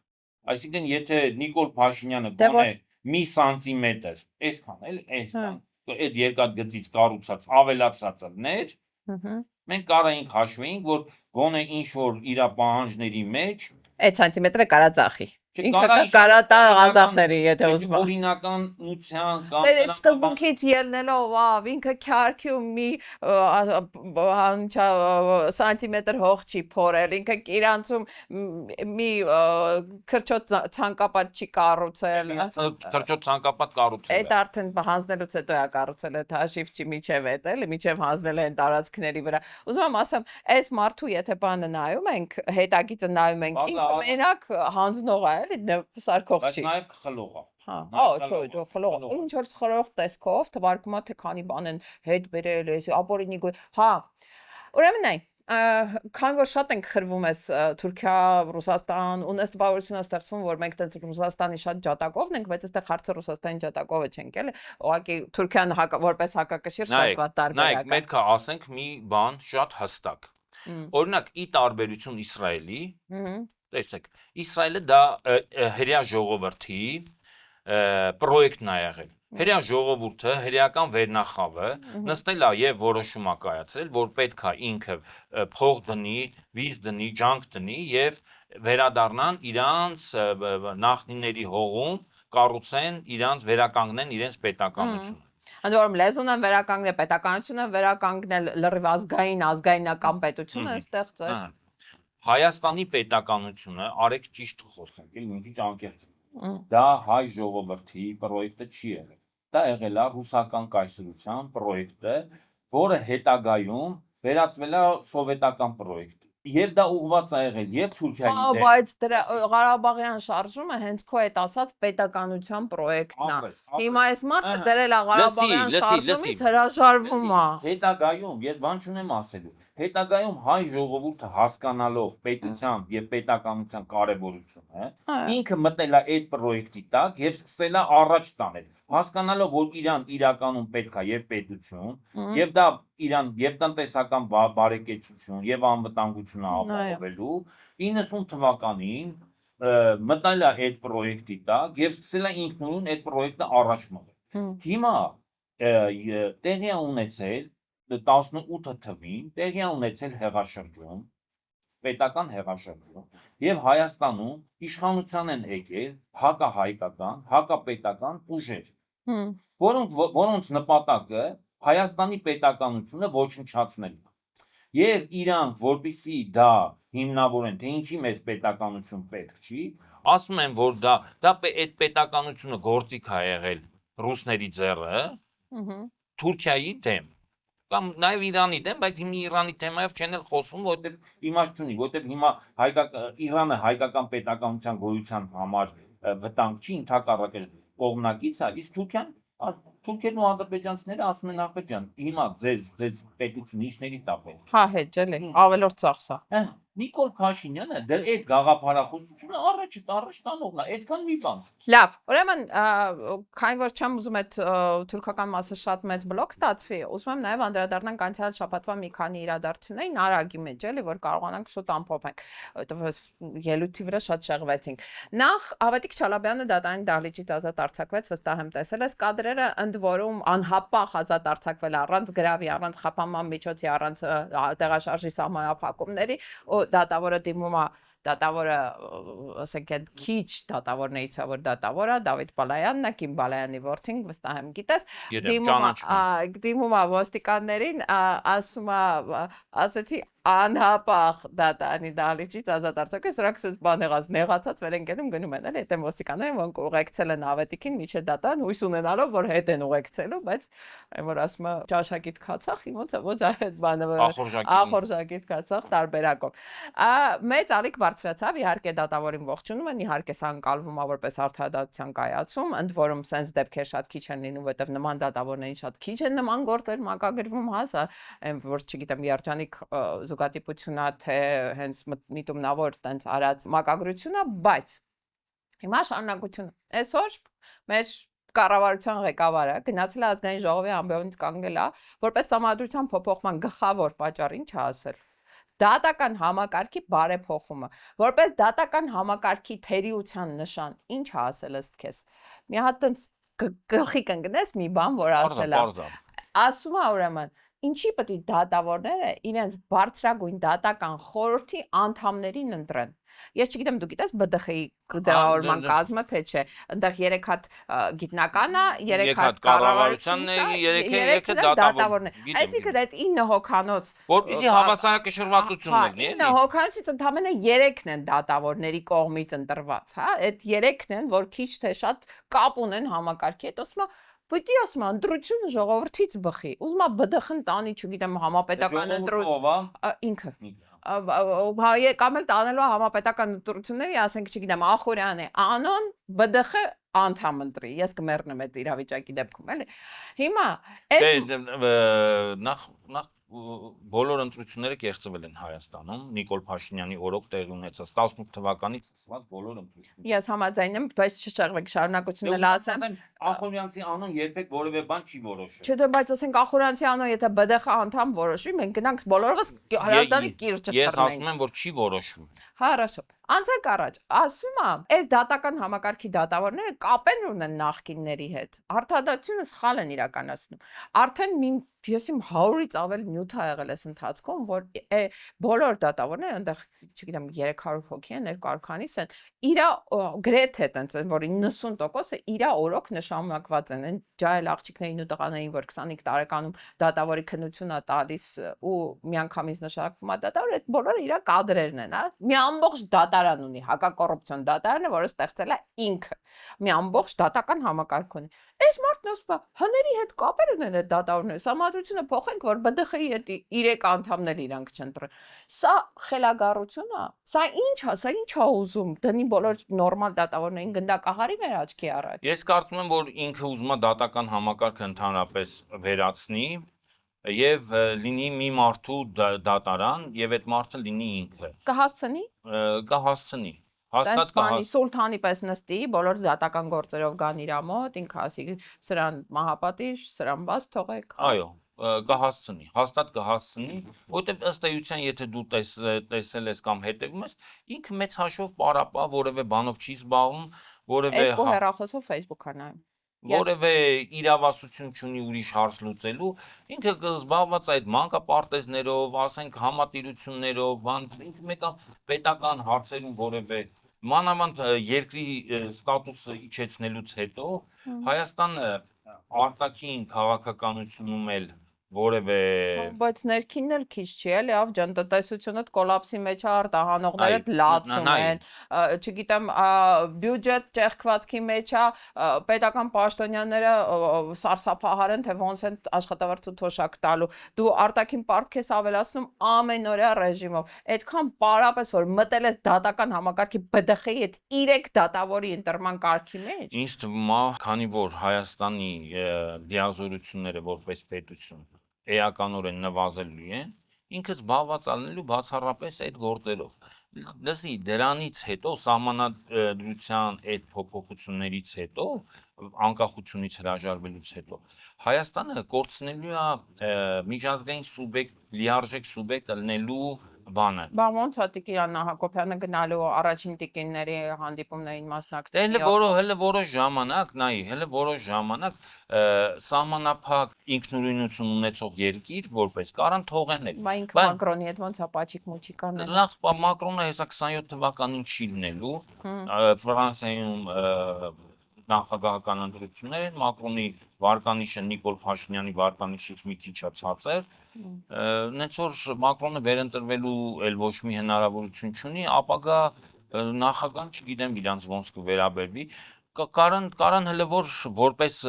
Այսինքն եթե Նիկոլ Փաշինյանը Դե գոնե մի սանտիմետր, այսքան էլ, այսքան, այդ երկաթգծից կառուցած ավելացած ներ, մենք կարայինք հաշվեինք, որ գոնե ինչ որ իր պահանջների մեջ Այդ սանտիմետրը կարա ծախի։ Ինքը կարա կարա տա Ղազախների, եթե ուզում է։ օրինականության կամ Դե այդ սկզբունքից ելնելով, ինքը քյարքի մի սանտիմետր հող չի փորել, ինքը իրանցում մի քրչոտ ցանկապատ չի կառուցել։ քրչոտ ցանկապատ կառուցել է։ Այդ արդեն հանձնելուց հետո է կառուցել այդ հաշիվչի միջև էդ էլի, միջև հանձնել են տարածքների վրա։ Ուզում եմ ասեմ, այս մարդու եթե բանը նայում ենք, հետագիծը նայում ենք, ինքը մենակ հանձնող է, էլի, սարքող Բայց չի։ նաև խլող է։ Հա, Նաև դու խլող։ Ինչ որ խլող տեսքով թվարկում է թե քանի բան են հետ բերել, էսի ապօրինի գոյ։ Հա։ Ուրեմն այն քան որ շատ ենք խրվում ես Թուրքիա, Ռուսաստան, ունես տպավորությունը ստեղծվում, որ մենք տենց Ռուսաստանի շատ ջատագովն ենք, բայց այստեղ հարցը Ռուսաստանի ջատագովը չենք, էլի։ Ուղղակի Թուրքիան որպես հակակշիռ շատ վատ տարբերակ է։ Նայեք, պետք է ասենք մի բան շատ հստակ։ Օրինակ, ի տարբերություն Իսրայելի, տեսեք, Իսրայելը դա հրեա ժողովրդի պրոյեկտն է եղել։ Հրեա ժողովուրդը, հրեական վերնախավը նստել է եւ որոշում է կայացրել, որ պետք է ինքը փող դնի, վիզ դնի, ջանք դնի եւ վերադառնան իրանց նախնիների հողում, կառուցեն իրանց վերականգնեն իրենց պետականությունը։ Ընդ որում լեզուն են վերականգնել, պետականությունը են վերականգնել, լրիվ ազգայնական պետություն են ստեղծել։ Հայաստանի պետականությունը, արեք ճիշտ խոսենք, էլի մի քիչ անկեղծ։ Դա հայ ժողովրդի պրոյեկտը չի եղել։ Դա եղել է ռուսական կայսրության պրոյեկտը, որը հետագայում վերածվել է սովետական պրոյեկտ։ Եվ դա ուղղված է եղել եւ Թուրքիայի դեմ։ Բայց դրա Ղարաբաղյան շարժումը հենց քո այդ ասած պետականության պրոյեկտն է։ Հիմա այս մարդը դրել է Ղարաբաղյան շարժումից հրաժարվում է։ Հետագայում ես բան չունեմ ասելու։ Հետագայում հայ ժողովուրդը հասկանալով պետության եւ պետականության կարեւորությունը, ինքը մտել է այդ պրոյեկտի տակ եւ սկսել է առաջ տանել, հասկանալով որ իրան իրականում պետք է եւ պետություն, եւ դա իրան եւ տնտեսական բարեկեցություն եւ անվտանգությունը ապահովելու 90 թվականին մտել է այդ պրոյեկտի տակ եւ սկսել է ինքնուրույն այդ պրոյեկտը առաջ մղել։ Հիմա տեղի է ունեցել 18 թվին տեղի ունեցել հեղաշրջում, պետական հեղաշրջում, եւ Հայաստանում իշխանության են եկել հակահայկական, հակապետական ուժեր, որոնց նպատակը Հայաստանի պետականությունը ոչնչացնելն է։ Եվ իրանք, որպեսզի դա հիմնավորեն, թե ինչի մեծ պետականություն պետք չի, ասում են, որ դա այդ պետականությունը գործիք է եղել ռուսների ձեռը, Թուրքիայի դեմ։ Կամ նաև Իրանի դեմ, բայց հիմա Իրանի թեմայով չեն էլ խոսում, որովհետև իմաստ չունի, որովհետև հիմա Իրանը հայկական պետականության գոյության համար վտանգ չի, ընդհակառակը կողմնակից է, իսկ Թուրքիան ու ադրբեջանցիները ասում են ախպեջան, հիմա ձեզ պետություն ինչների տապել։ Հա հեչ էլի, ավելորդ ծախսա։ Նիկոլ Փաշինյանը դեռ այդ գաղափարախոսությունը առաջ տանողն է, այդքան մի բան։ Լավ, ուրեմն քանի որ չեմ ուզում այդ թուրքական մասը շատ մեծ բլոկ ստացվի, ուզում եմ նաև անդրադառնանք անցյալ շաբաթվա մի քանի իրադարձություններին Արագի մեջ, էլի, որ կարողանանք շուտ ամփոփենք, որովհետև ելույթի վրա շատ շեղվեցինք։ Նախ Ավետիք Չալաբյանը դատարանի դահլիճից ազատ արձակվեց, վստահ եմ տեսել ես կադրերը, ընդ որում անհապաղ ազատ արձակվել առանց գրավի, առանց խափանման միջոցի, առանց տեղաշարժի սահմանափակումների, դատավորը դիմում է, դատավորը, ասենք այդ քիչ դատավորներից է, որ դատավորը Դավիթ Բալայանն է, Կիմ Բալայանի որդին, վստահ եմ գիտես, դիմում է ոստիկաններին, ասում է, ասեցի անհապաղ դատարանի դահլիճից ազատ արձակը, սրանք ասես բան եղած նեղացած վեր են գնում գնում են, էլի, այդտեղ ոստիկանները ոնք ուղեկցել են ավետիքին միջի դատարան, հույս ունենալով, որ հետ են ուղեկցելու, բայց այն որ ասում է ճաշակիտ քացախ, ոնց այդ բանը ախորժակիտ քացախ տարբերակով։ Մեծ ալիք բարձրացավ, իհարկե դատավորին ողջունում են, իհարկե սա անցալվում է որպես արդարադատության կայացում, ընդ որում sense դեպքեր շատ քիչ են լինում, որտեղ նման դատավորներին շատ քիչ են նման գործեր մակագրվում, հա, սա այն որ չգիտեմ երջանիկ զուգադիպությունա թե հենց միտումնավոր տենց արած մակագրությունը, բայց հիմա շարունակությունը այսօր մեր կառավարության ղեկավարը գնացել է ազգային ժողովի ամբիոնից կանգնել է որպես համադրության փոփոխման գլխավոր պատճառ ինչ ասել դատական համակարգի բարեփոխումը որպես դատական համակարգի թերիության նշան ինչ ասել ըստ քեզ մի հատ տենց գլխի կընկնես մի բան որ ասել է ասում է ուրեմն ինչի պետք է դատավորները իրենց բարձրագույն դատական խորհրդի անդամներին ընտրեն ես չգիտեմ դու գիտես ԲԴԽ-ի ձևավորման կազմը թե չէ այնտեղ 3 հատ գիտնական է 3 հատ կառավարությունն է 3 դատավորներ այսինքն այդ 9 հոգանոց որպեսզի հավասարակշռվածություն լինի 9 հոգանոցից ընդամենը 3-ն են դատավորների կողմից ընտրված հա այդ 3-ն են որ քիչ թե շատ կապ ունեն համակարգի հետ ասում Պիտի ասում ընտրությունը ժողովրդից բխի։ Ուզում եմ ԲԴԽ-ն տանի, չգիտեմ, համապետական ընտրություն ինքը։ Կամ էլ տանելու համապետական ընտրությունների, ասենք, չգիտեմ, Ախուրյանը, Անոն, ԲԴԽ անդամ ընտրի։ Ես կմեռնեմ այդ իրավիճակի դեպքում, էլի։ Հիմա նախ բոլոր ընտրությունները կեղծվել են Հայաստանում Նիկոլ Փաշինյանի օրոք տեղի ունեցած 18 թվականից սկսված բոլոր ընտրությունները։ Ես համաձայն եմ, բայց չշեղվեք շարունակությունը լասեմ։ Ախուրյանցի անուն երբեք որևէ բան չի որոշել։ Չէ, բայց ասենք Ախուրյանցի անուն եթե ԲԴԽ անդամ որոշվի, մենք գնանք բոլորովս Հայաստանի կիրճը թռնենք։ Ես ասում եմ, որ չի որոշվում։ Հարաշո։ Անցեք առաջ, ասում եմ, այս դատական համակարգի դատավորները կապ ունեն նախկինների հետ։ Արդարադատությունը սխալ են իրականացնում։ Արդեն ես իմ 100-ից ավել նյութ ա եղել այս ընթացքում, որ բոլոր դատավորները, այնտեղ, չգիտեմ, 300 հոգի են, 200 քանիս են, իրա գրեթե տենց են, որ 90%-ը իրա օրոք նշանակված են, այն ջահել աղջիկներին ու տղաներին, որ 25 տարեկանում դատավորի քննություն ա տալիս ու միանգամից նշանակվում ա դատավոր, այդ բոլորը իրա կադրերն են, հա։ Մի ամբողջ դատարան ունի, հակակոռուպցիոն դատարանը, որը ստեղծել է ինքը։ Մի ամբողջ դատական համակարգ ունի։ Այս մարդն ասում է, հների հետ կապեր ունեն այդ դատավորները, համադրությունը փոխենք, որ ԲԴԽ-ի հետ 3 անդամներ իրանք չընտրեն։ Սա խելագարություն է։ Սա ինչ է ուզում։ Դնի բոլոր նորմալ դատավորներին գնդակահարի մեր աչքի առաջ։ Ես կարծում եմ, որ ինքը ուզում է դատական համակարգը ընդհանրապես վերացնի եւ լինի մի մարդու դատարան եւ այդ մարդը լինի ինքը։ Կհասցնի։ Կհասցնի։ Տենց բանի սուլթանի պես նստի, բոլոր դատական գործերով գան իր մոտ, ինքը ասի սրան մահապատիժ, սրան բաց թողեք։ Այո, կհասցնի, հաստատ կհասցնի, որտեղ ըստ էության եթե դու տեսել ես կամ հետևում ես, ինքը մեծ հաշվով պարապա, որևէ բանով չի զբաղվում, որևէ Երկու հեռախոսով Facebook-ա նայում։ Որևէ իրավասություն չունի ուրիշ հարց լուծելու, ինքը կզբաղված այդ մանկապարտեզներով, ասենք համատիրություններով, ինքը մեկ պետական հարցերում որևէ մանավանդ երկրի ստատուսը իջեցնելուց հետո Հայաստանը արտաքին քաղաքականությունում էլ որևէ բայց ներքինն էլ քիչ չի, էլի, ավ ջան, տնտեսությունը կոլապսի մեջ է, արտահանողները լացում են, չգիտեմ, բյուջետ ճեղքվածքի մեջ է, պետական պաշտոնյաները սարսափահար են, թե ոնց են աշխատավարձ ու թոշակ տալու։ Դու արտաքին պարտք ես ավելացնում ամենօրյա ռեժիմով։ Այդքան պարապես որ մտել ես դատական համակարգի ԲԴԽ-ի հետ 3 դատավորի ընտրման կարգի մեջ։ Ինձ թվում է, քանի որ Հայաստանի լիազորությունները որպես պետություն էականորեն նվազելու են, ինքը զբաղված ալնելու բացառապես այդ գործերով։ Լսի, դրանից հետո սահմանադրության այդ փոփոխություններից հետո, անկախությունից հրաժարվելուց հետո, Հայաստանը կորցնելու է միջազգային սուբյեկտ, լիարժեք սուբյեկտ լինելու բանը։ Բա ոնց է Տիկին Հակոբյանը գնալու առաջին տիկինների հանդիպումներին մասնակցել։ Հələ որոշ ժամանակ, նայի, հələ որոշ ժամանակ սահմանափակ ինքնուրույնություն ունեցող երկիր որպես կարան թողեն էլ։ Բա ինքը Մակրոնի հետ ոնց է պաչիկ մուչիկ անել։ Նախ Մակրոնը հեսա 27 թվականին չի լինելու Ֆրանսիայում նախագահական ընտրություններ են, Մակրոնի վարկանիշը Նիկոլ Փաշինյանի վարկանիշից մի քիչ է ցածր, նենց որ Մակրոնը վերընտրվելու էլ ոչ մի հնարավորություն չունի, ապագա նախագահան չգիտեմ իրանց ոնց կվերաբերվի, կարան հələ որպես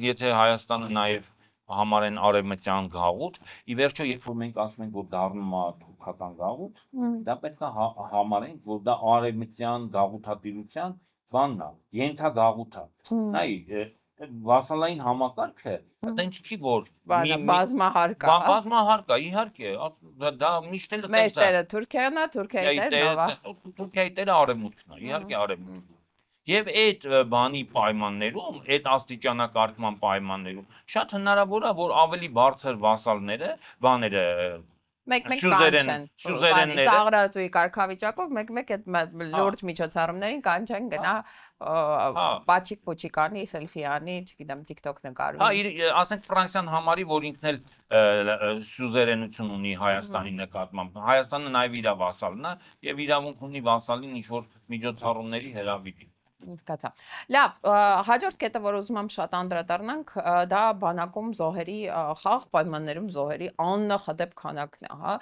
եթե Հայաստանը նաև համարեն արևմտյան գաղութ, ի վերջո երբ որ մենք ասում ենք, որ դառնում է թուրքական գաղութ, դա պետք է համարենք, որ դա արևմտյան գաղութատիրության բանն է, ենթագաղութ է։ Նայ, վասալային համակարգը այտենց չի որ բազմահարկ է։ Բազմահարկ է, իհարկե, դա միշտ էլ Մեր տերը Թուրքիան է, Թուրքիայի տերն է։ Թուրքիայի տերը արևմուտքն է, իհարկե արևմուտքն է։ Եվ այդ բանի պայմաններում, այդ աստիճանակարգման պայմաններում շատ հնարավոր է, որ ավելի բարձր վասալները, բաները Մեկ-մեկ Սյուզերենները։ կանչեն, ծաղրածուի կարգավիճակով մեկ-մեկ այդ լուրջ միջոցառումներին կանչեն գնա Պաչիկ Պուչիկանի, Սելֆիանի, չգիտեմ, TikTok նկարում։ Ասենք Ֆրանսիան համարի, որ ինքն էլ սյուզերենություն ունի Հայաստանի նկատմամբ։ Հայաստանը նաև իր վասալն է եւ իրավունք ունի վասալին ինչ-որ միջոցառումների հրավիրի։ Հասկացա։ Լավ, հաջորդ կետը, որ ուզում եմ շատ անդրադառնանք, դա բանակում զոհերի խաղ պայմաններում զոհերի աննախադեպ քանակն է, հա։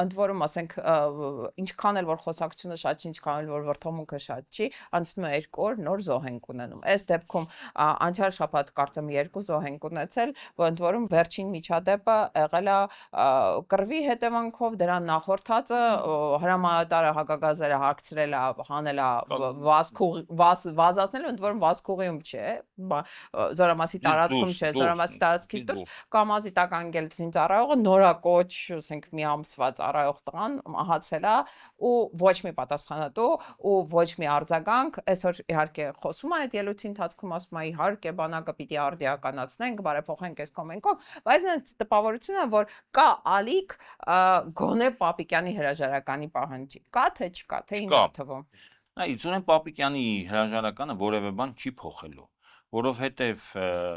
Ընդ որում, ասենք, ինչքան էլ որ խոսակցությունը շատ չի, ինչքան էլ որ վրթովմունքը շատ չի, անցնում է 2 օր նոր զոհ ենք ունենում։ Այս դեպքում անցյալ շաբաթ կարծեմ 2 զոհ ենք ունեցել, որ ընդ որում վերջին միջադեպը եղել է կռվի հետևանքով, դրան նախորդածը հրամանատարը հակագազերը հագցրել է, հանել է վազացնել, ընդ որում վազքուղիում չէ, զորամասի տարածքում չէ, զորամասի տարածքից դուրս կամազի տակ անգել զինծառայողը նորակոչ, ասենք մի ամսվա ծառայող տղան մահացել է ու ոչ մի պատասխանատու ու ոչ մի արձագանք, այսօր իհարկե խոսում է այդ ելույթի ընթացքում ասում է իհարկե բանակը պիտի արդիականացնենք, բարեփոխենք այս կոմենքով, բայց այնց տպավորությունը որ կա ալիք գոնե Պապիկյանի հրաժարականի պահանջի, կա թե չկա, թե ինչ թվում։ Այ Սուրեն Պապիկյանի հրաժարականը որևէ բան չի փոխելու, որովհետև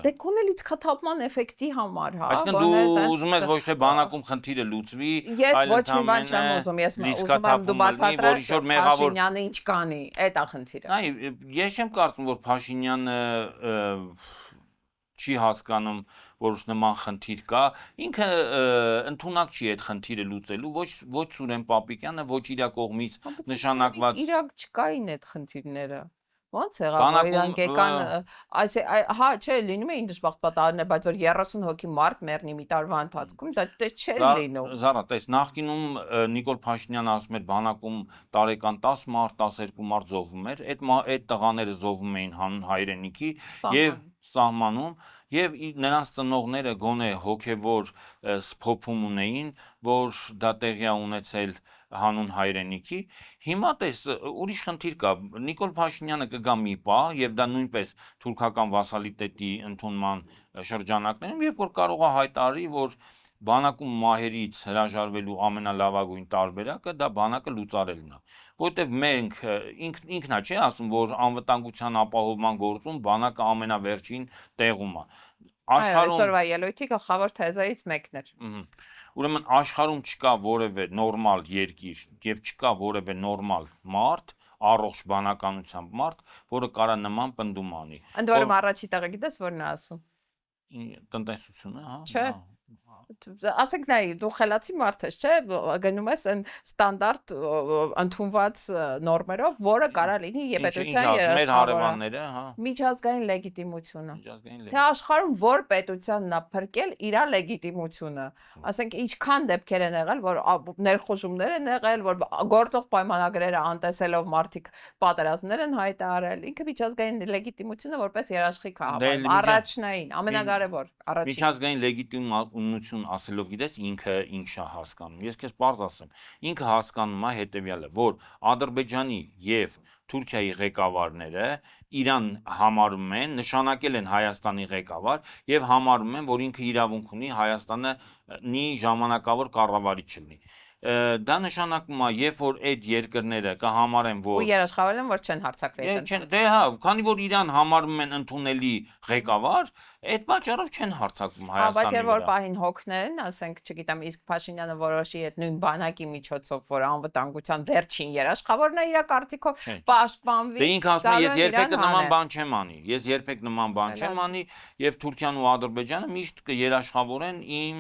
Դե կոնել իցքաթափման էֆեկտի համար, հա։ Այսինքն դու ուզում ես ոչ թե բանակում խնդիրը լուծվի, այլ ոչ մի բան չեմ ուզում, ես ուզում եմ դու բացատրես Փաշինյանը ինչ կանի, այդ է խնդիրը։ Այ ես չեմ կարծում, որ Փաշինյանը չի հասկանում, որ նման խնդիր կա, ինքը ընդունակ չի այդ խնդիրը լուծելու, ոչ Սուրեն Պապիկյանը, ոչ իր կողմից նշանակված Իրաք չկային այդ խնդիրները։ Ոնց եղավ, որ իրանք եկան, հա, չէ, լինում էին դժբախտ պատահարներ, բայց որ 30 հոգի մարդ մեռնի մի տարվա ընթացքում, դա չէր լինում։ Զարա, տես, նախկինում Նիկոլ Փաշինյանը ասում էր բանակում տարեկան 10 մարդ, 12 մարդ զոհվում էր, այդ տղաները զոհվում էին հանուն հայրենիքի եւ սահմանում եւ նրանց ծնողները գոնե հոգեվոր սփոփում ունեին, որ դա տեղի է ունեցել հանուն հայրենիքի, հիմա տես ուրիշ խնդիր կա, Նիկոլ Փաշինյանը կգա մի պահ եւ դա նույնպես թուրքական վասալիտետի ընդունման շրջանակներում, երբ որ կարող է հայտարարի, որ բանակում մահերից հրաժարվելու ամենալավագույն տարբերակը դա բանակը լուծարելն է, որտեւ մենք ինքնա չի ասում, որ անվտանգության ապահովման գործում բանակը ամենավերջին տեղում է։ Այսօրվա ելույթի գլխավոր թեզայից մեկն էր։ Ուրեմն աշխարհում չկա որևէ նորմալ երկիր եւ չկա որևէ նորմալ մարդ, առողջ բանականությամբ մարդ, որը կարա նման պնդում անի։ Ընդ որում առաջի տեղը գիտես որն է ասում։ Տնտեսությունը, հա։ Չէ։ Ասենք նայ, դու խելացի մարդ ես, չէ՞, գնում ես այն ստանդարտ ընդունված նորմերով, որը կարա լինի Եվրոպայության մեր հարևանները, հա։ Միջազգային լեգիտիմությունը։ Թե աշխարհում որ պետությանն է փրկել իր լեգիտիմությունը։ Ասենք ինչքան դեպքեր են եղել, որ ներխուժումներ են եղել, որ գործող պայմանագրերը անտեսելով մարդիկ պատերազմներ են հայտարարել։ Ինքը միջազգային լեգիտիմությունը որպես երաշխիք է համարում, առաջնային, ամենակարևոր, առաջին։ Միջազգային լեգիտիմություն ասելով գիտես ինքը ինչ է հասկանում։ Ես քեզ բարձ ասեմ, ինքը հասկանում է հետեւյալը, որ Ադրբեջանի եւ Թուրքիայի ղեկավարները իրան համարում են, նշանակել են Հայաստանի ղեկավար եւ համարում են, որ ինքը իրավունք ունի Հայաստանի ժամանակավոր կառավարիչ լինի։ Դա նշանակում է, երբ որ այդ երկրները կհամարեն, որ ու երաշխավորել են, որ չեն հարձակվի։ Դե հա, քանի որ իրան համարում են ընդունելի ղեկավար, Այդ պատճառով չեն հարձակվում Բայց Հայաստանի երբ որ վրա։ պահին հոգնեն, ասենք, չգիտեմ, իսկ Փաշինյանը որոշի այդ նույն բանակի միջոցով, որ անվտանգության վերջին երաշխավորն է իր կարծիքով Չէ, չէ։ պաշտպանվի, Դե ինքը ասում է, ես գալու են երբեք իրան նման հանեն։ բան չեմ անի։ Ես երբեք նման բան չեմ Այլաց։ անի եւ Թուրքիան ու Ադրբեջանը միշտ կերաշխավորեն իմ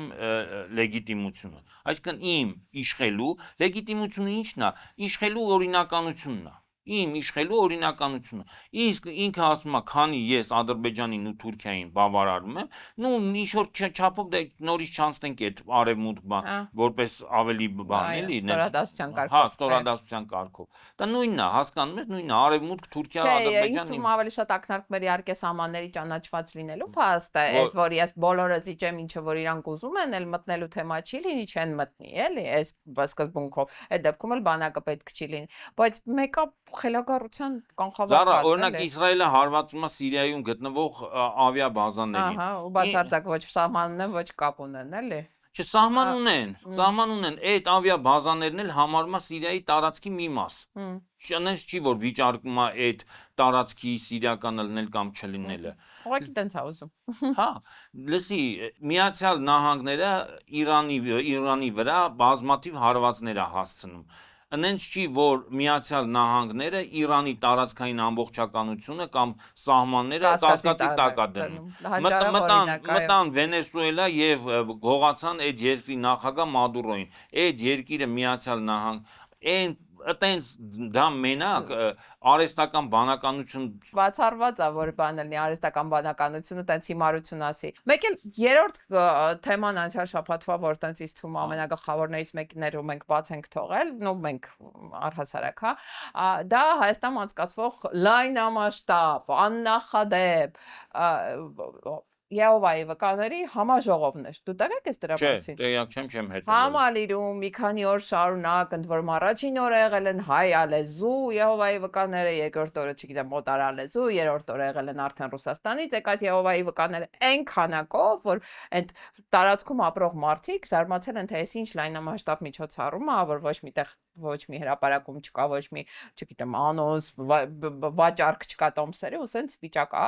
լեգիտիմությունը։ Այսինքն իմ իշխելու լեգիտիմությունը ի՞նչն է։ Իշխելու օրինականությունն է։ Իմ իշխելու օրինականությունը։ Իսկ ինքը ասում է, քանի ես Ադրբեջանին ու Թուրքիային բավարարում եմ, նու ինչ-որ չափով դե նորից չանցնենք այդ արևմուտք բան, որպես ավելի բան էլի, ստորադասության կարգով։ հա, ստորադասության կարգով։ Դա նույնն է, հասկանում ես, նույնն է, արևմուտք, Թուրքիա, Ինձ Ադրբեջան։ թվում ավելի շատ ակնարկների իհարկե սահմանների ճանաչված լինելու փաստ է, այդ որ ես բոլորը զիջեմ ինչը որ իրանք ուզում են, էլ մտնելու թեմա չի լինի, չեն մտնի, էլի, այս սկզբունքով։ Այդ դեպքում էլ բանակը պետք չի լինի, բայց մեկը խելագարության կանխավարկված է։ Զարա, օրինակ Իսրայելը հարվածում է Սիրիայում գտնվող ավիաբազաներին։ Ահա, ու բացարձակ ոչ սահմանն են, ոչ կապ ունեն, էլի։ Չէ, սահման ունեն, այդ ավիաբազաներն էլ համարվում է Սիրիայի տարածքի մի մաս։ Չնես չի որ վիճարկում է այդ տարածքի սիրիականը լինել կամ չլինելը։ Ուղղակի տենց է ուզում։ Հա, լսի, Միացյալ Նահանգները Իրանի վրա բազմաթիվ հարվածներ է հասցնում։ Այնց չի, որ Միացյալ Նահանգները Իրանի տարածքային ամբողջականությունը կամ սահմանները կասկածի տակ է դնում։ Մտան Վենեսուելա եւ գողացան այդ երկրի նախագահ Մադուրոին։ Այդ երկիրը Միացյալ Նահանգ այտենց դա մենակ արհեստական բանականություն բացառված է որ բան լինի արհեստական բանականությունը տենց հիմարություն ասի։ Մեկ էլ երրորդ թեման անցյալ շաբաթվա որ տենց ինձ թվում ամենագլխավորներից մեկն էր ու մենք բաց ենք թողել, նո մենք առհասարակ, հա, դա Հայաստանում անցկացվող լայնամասշտաբ, աննախադեպ Եհովայի վկաների համաժողովն էր։ Դու տեղյակ ես դրա մասին։ Չէ, տեղյակ չեմ հետևել։ Համալիրում մի քանի օր շարունակ ընդ որում առաջին օրը եղել են հայ ալեզու Եհովայի վկաները, երկրորդ օրը չգիտեմ օտար ալեզու, երրորդ օրը եղել են արդեն Ռուսաստանից եկած Եհովայի վկաները այն քանակով, որ այդ տարածքում ապրող մարդիկ զարմացել են թե այս ինչ լայնամասշտաբ միջոցառում է, որ ոչ միտեղ ոչ մի հրապարակում չկա, ոչ մի, չգիտեմ, անոնս, վաճառք չկա տոմսերի, ու սենց վիճակ է։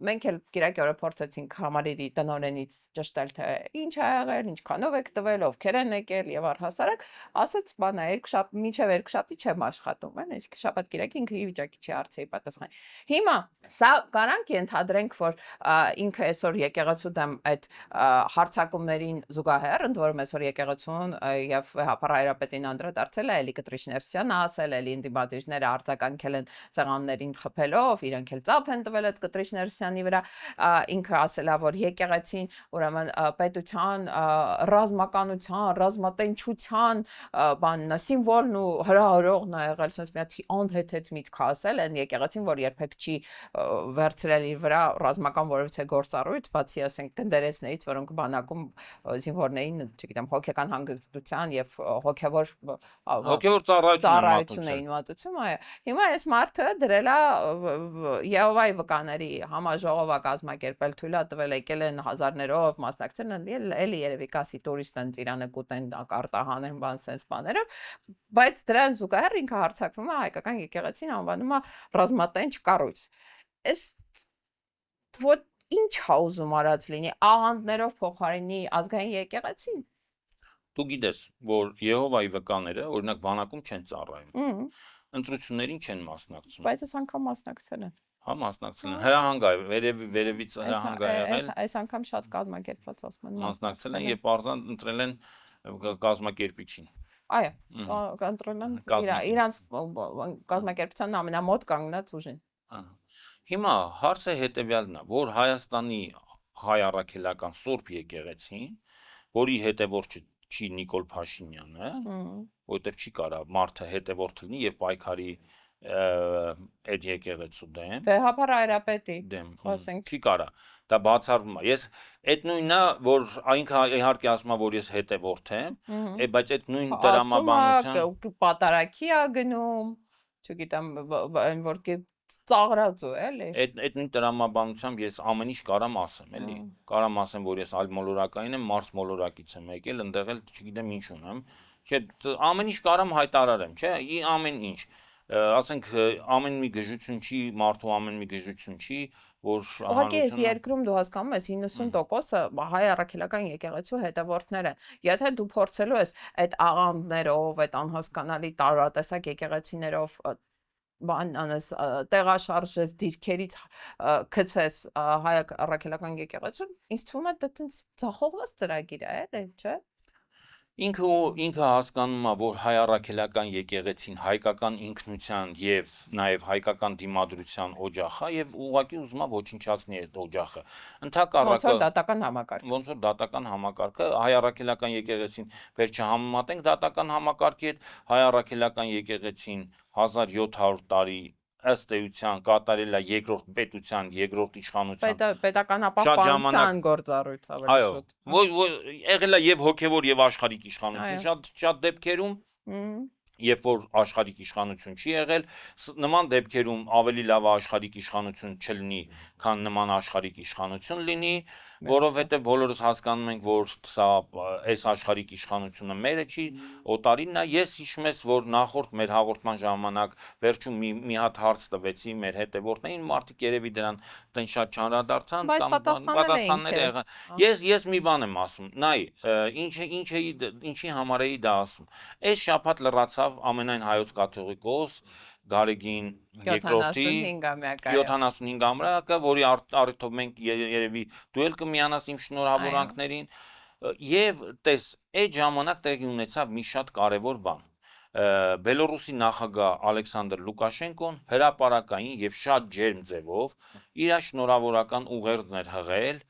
Մենք էլ Կիրակի օրը փորձեցինք համալիրի տնօրենից ճշտել, թե ինչ ա եղել, ինչքանով եք տվել, ովքեր են եկել եւ առհասարակ, ասաց բանա, մինչեւ երկշաբթի չեմ աշխատում, այն իսկ շաբաթ Կիրակի ինքը ի վիճակի չի հարցեի պատասխան։ Հիմա սա կարանք ենթադրենք, որ ինքը այսօր եկեղեցու դեմ այդ հարցակումներին զուգահեռ, ընդ որում այսօր եկեղեցուն եւ հապարայրապետին անդրադարձել է, էլի Կտրիշներսյանը ասել, էլի ինդիմատիվները արձագանքել են սեղաններին խփելով, իրենք էլ ծափ են տվել այդ Կտրիշներսյանի վրա, ինքը ասել է, որ եկեղեցին ուրեմն պետության ռազմականության, ռազմատենչության բանն է, սիմվոլն ու հրահրողն է եղել, ասես մի հատ անհեթեթ միտք ասել են եկեղեցին, որ երբեք չի վերցրել իր վրա ռազմական որևէ գործառույթ, բացի ասենք գնդերեսներից, որոնք բանակում զինվորներին, չգիտեմ, հոգեկան հանգստության եւ հոգեվոր ծառայություն էին մատուցում, այո։ Հիմա այս մարդը դրել է Եհովայի վկաների համաժողովը կազմակերպել, թույլ է տվել, եկել են հազարներով մասնակցել են, էլի երևի կասի տուրիստ են Ծիրանը կուտեն, արտահանեն բան sense բաներով, բայց դրան զուգահեռ ինքը հարձակվում է հայկական եկեղեցին, անվանում է ռազմատենչ կառույց։ Այս ոտ ինչ է ուզում արած լինի, աղանդներով փոխարինի ազգային եկեղեցին։ Դու գիտես, որ Եհովայի վկաները օրինակ բանակում չեն ծառայում։ Ընտրություններին չեն մասնակցում։ Բայց այս անգամ մասնակցել են։ Հա, մասնակցել են։ Հրահանգ է, վերևից հրահանգ է եղել։ Այս անգամ շատ կազմակերպված ասում են։ Մասնակցել են եւ բարձան ընտրել են կազմակերպիչին։ Այո, ընտրել են իրանց կազմակերպության ամենամոտ կանգնած ուժին։ Հիմա հարցը հետեւյալն է, որ Հայաստանի հայ առաքելական Սուրբ եկեղեցին, որի հետևորդ չի Նիկոլ Փաշինյանը, որովհետև չի կարա մարդը հետևորդ լինի եւ պայքարի այդ եկեղեցու դեմ։ Վեհապար Այրապետի դեմ, ասենք չի կարա։ Դա բացառվում է։ Ես այդ նույնն է, որ ինքը իհարկե ասում է, որ ես հետևորդ եմ, բայց այդ նույն տրամաբանության պատարակի է գնում, չգիտեմ, այն որ ծաղրած ու էլի։ Այդ նույն տրամաբանությամբ ես ամեն ինչ կարամ ասեմ, էլի։ Կարամ ասեմ, որ ես այլ մոլորակային եմ, Մարս մոլորակից եմ եկել, ընդեղ էլ չգիտեմ ինչ ունեմ։ Չէ, ամեն ինչ կարամ հայտարարեմ, չէ, ամեն ինչ։ Ասենք ամեն մի գժություն չի, մարդու ամեն մի գժություն չի որ Ուղղակի այս հանրությունը երկրում դու հասկանում ես 90%-ը հայ առաքելական եկեղեցու հետևորդներ են։ Եթե դու փորձելու ես այդ աղանդներով, այդ անհասկանալի տարատեսակ եկեղեցիներով բան անես տեղաշարժես դիրքերից գցես հայ առաքելական եկեղեցուն, ինձ թվում է դա տենց ցախողված ծրագիր է, չէ՞։ ինքը հասկանում է, որ հայ առաքելական եկեղեցին հայկական ինքնության եւ նաեւ հայկական դիմադրության օջախ է եւ ուղղակի ուզում է ոչնչացնի այդ օջախը։ Ոնց որ Ընդհակառակը դատական համակարգ։ ոնց որ դատական համակարգը հայ առաքելական եկեղեցին վեր չհամեմատենք դատական համակարգի հետ, հայ առաքելական եկեղեցին 1700 տարի ըստ էության կատարել է երկրորդ պետության, երկրորդ իշխանության Պետականապահպանության գործառույթ ավելի այո, շուտ։ եղել է եւ հոգեվոր եւ աշխարհիկ իշխանություն, շատ դեպքերում, երբ որ աշխարհիկ իշխանություն չի եղել, նման դեպքերում ավելի լավ աշխարհիկ իշխանություն չլինի, քան նման աշխարհիկ իշխանություն լինի, որովհետեւ բոլորս հասկանում ենք, որ սա այս աշխարհիկ իշխանությունը մերը չի, օտարինն է։ Ես հիշում եմ, որ նախորդ մեր հաղորդման ժամանակ վերջում մի հատ հարց տվեցի մեր հետևորդներին, մարդիկ երևի դրան տեն շատ չանդրադարձան Բայց պատասխանները եղան։ Ես մի բան եմ ասում, նայ, ինչի համար էի դա ասում։ Այս շաբաթ լրացավ ամենայն հայոց կաթողիկոս Գարեգին երկրորդի 75-ամյակը, որի առիթով մենք երևի դու էլ կմիանաս իմ շնորհավորանքներին, եւ տես այդ ժամանակ տեղի ունեցավ մի շատ կարեւոր բան։ Բելորուսի նախագահ Ալեքսանդր Լուկաշենկոն հրապարակային եւ շատ ջերմ ձևով իր շնորհավորական ուղերձն էր հղել,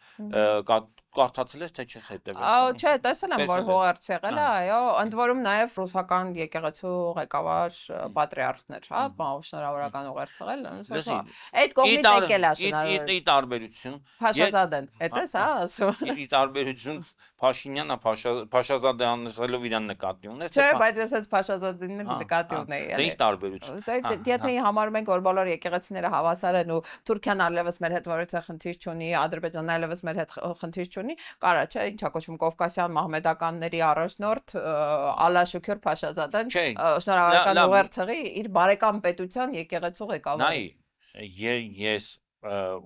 կարդացել ես թե չես հետևել։ Չէ, տեսել եմ, որ հողերց եղել է, այո, ընդ որում նաև ռուսական եկեղեցու ղեկավար պատրիարխներ, հա, շնորհավորական ուղերձ եղել։ Այդ կողմից եկել է շնորհավոր։ Ի տարբերություն Փաշազադեն, էդպես հա ասում։ Ի տարբերություն Փաշինյանը Փաշազադե աննշելով իրան նկատի ունեց։ Չէ, բայց ես այս Փաշազադինն նկատի ունեի։ Դե ի տարբերություն։ Եթե համարում ենք, որ բոլոր եկեղեցիները հավասար են ու Թուրքիան այլևս մեր հետ որևէ խնդիր չունի, Ադրբեջանն այլևս մեր հետ խնդիր չունի, կարա չէ, ինչա կոչվում Կովկասյան մահմեդականների առաջնորդ Ալաշուքյուր Փաշազադեն շնորհավորական ուղերձի իր բարեկամ պետության եկեղեցու ղեկավարը։ Նայ, ես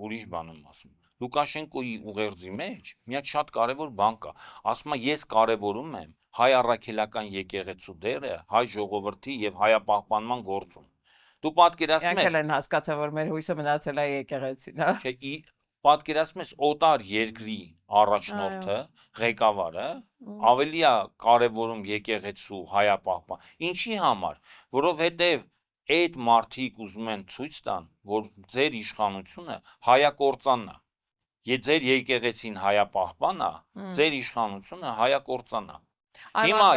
ուրիշ բան եմ ասում։ Լուկաշենկոյի ուղերձի մեջ մի հատ շատ կարևոր բան կա։ Ասում է ես կարևորում եմ հայ առաքելական եկեղեցու դերը հայ ժողովրդի եւ հայապահպանման գործում։ Դու պատկերացնում ես։ Եկել են հասկացա, որ մեր հույսը մնացել է եկեղեցին, հա։ Չէ, պատկերացնում ես օտար երկրի առաջնորդը, ղեկավարը ավելի է կարևորում եկեղեցու հայապահպան։ Ինչի համար, որովհետեւ այդ մարդիկ ուզում են ցույց տան, որ ձեր իշխանությունը հայակործանն է։ Եթե ձեր եկեղեցին հայապահպան է, ձեր իշխանությունը հայակործան է։ Հիմա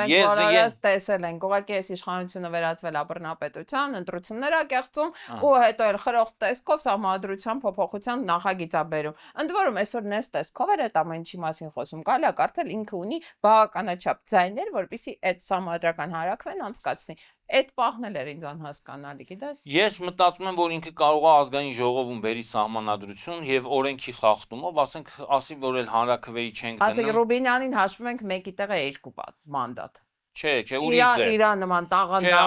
ես տեսել ենք, ուղղակի այս իշխանությունը վերածվել է բռնապետության, ընտրություններ ա կեղծում ու հետո էլ խրող տեսքով սահմանադրության փոփոխության նախագիծ ա բերում։ Ընդ որում այսօր նես տեսքով էր այդ ամեն ինչի մասին խոսում։ Կարելի է կարծել ինքը ունի բավականաչափ ձայներ, որպեսզի այդ սահմանադրական հարակվեն անցկացնի։ Այդ պահն էլ էր ինձ անհասկանալի, գիտես։ Ես մտածում եմ, որ ինքը կարող է ազգային ժողովում բերի սահմանադրություն եւ օրենքի խախտումով, ասի, որ էլ հանրաքվեի չենք դնում։ Ասենք Ռուբինյանին հաշվում ենք մեկի տեղը 2 մանդատ։ Չէ, ուրիշ ձեր։ Իրան նման տաղանդա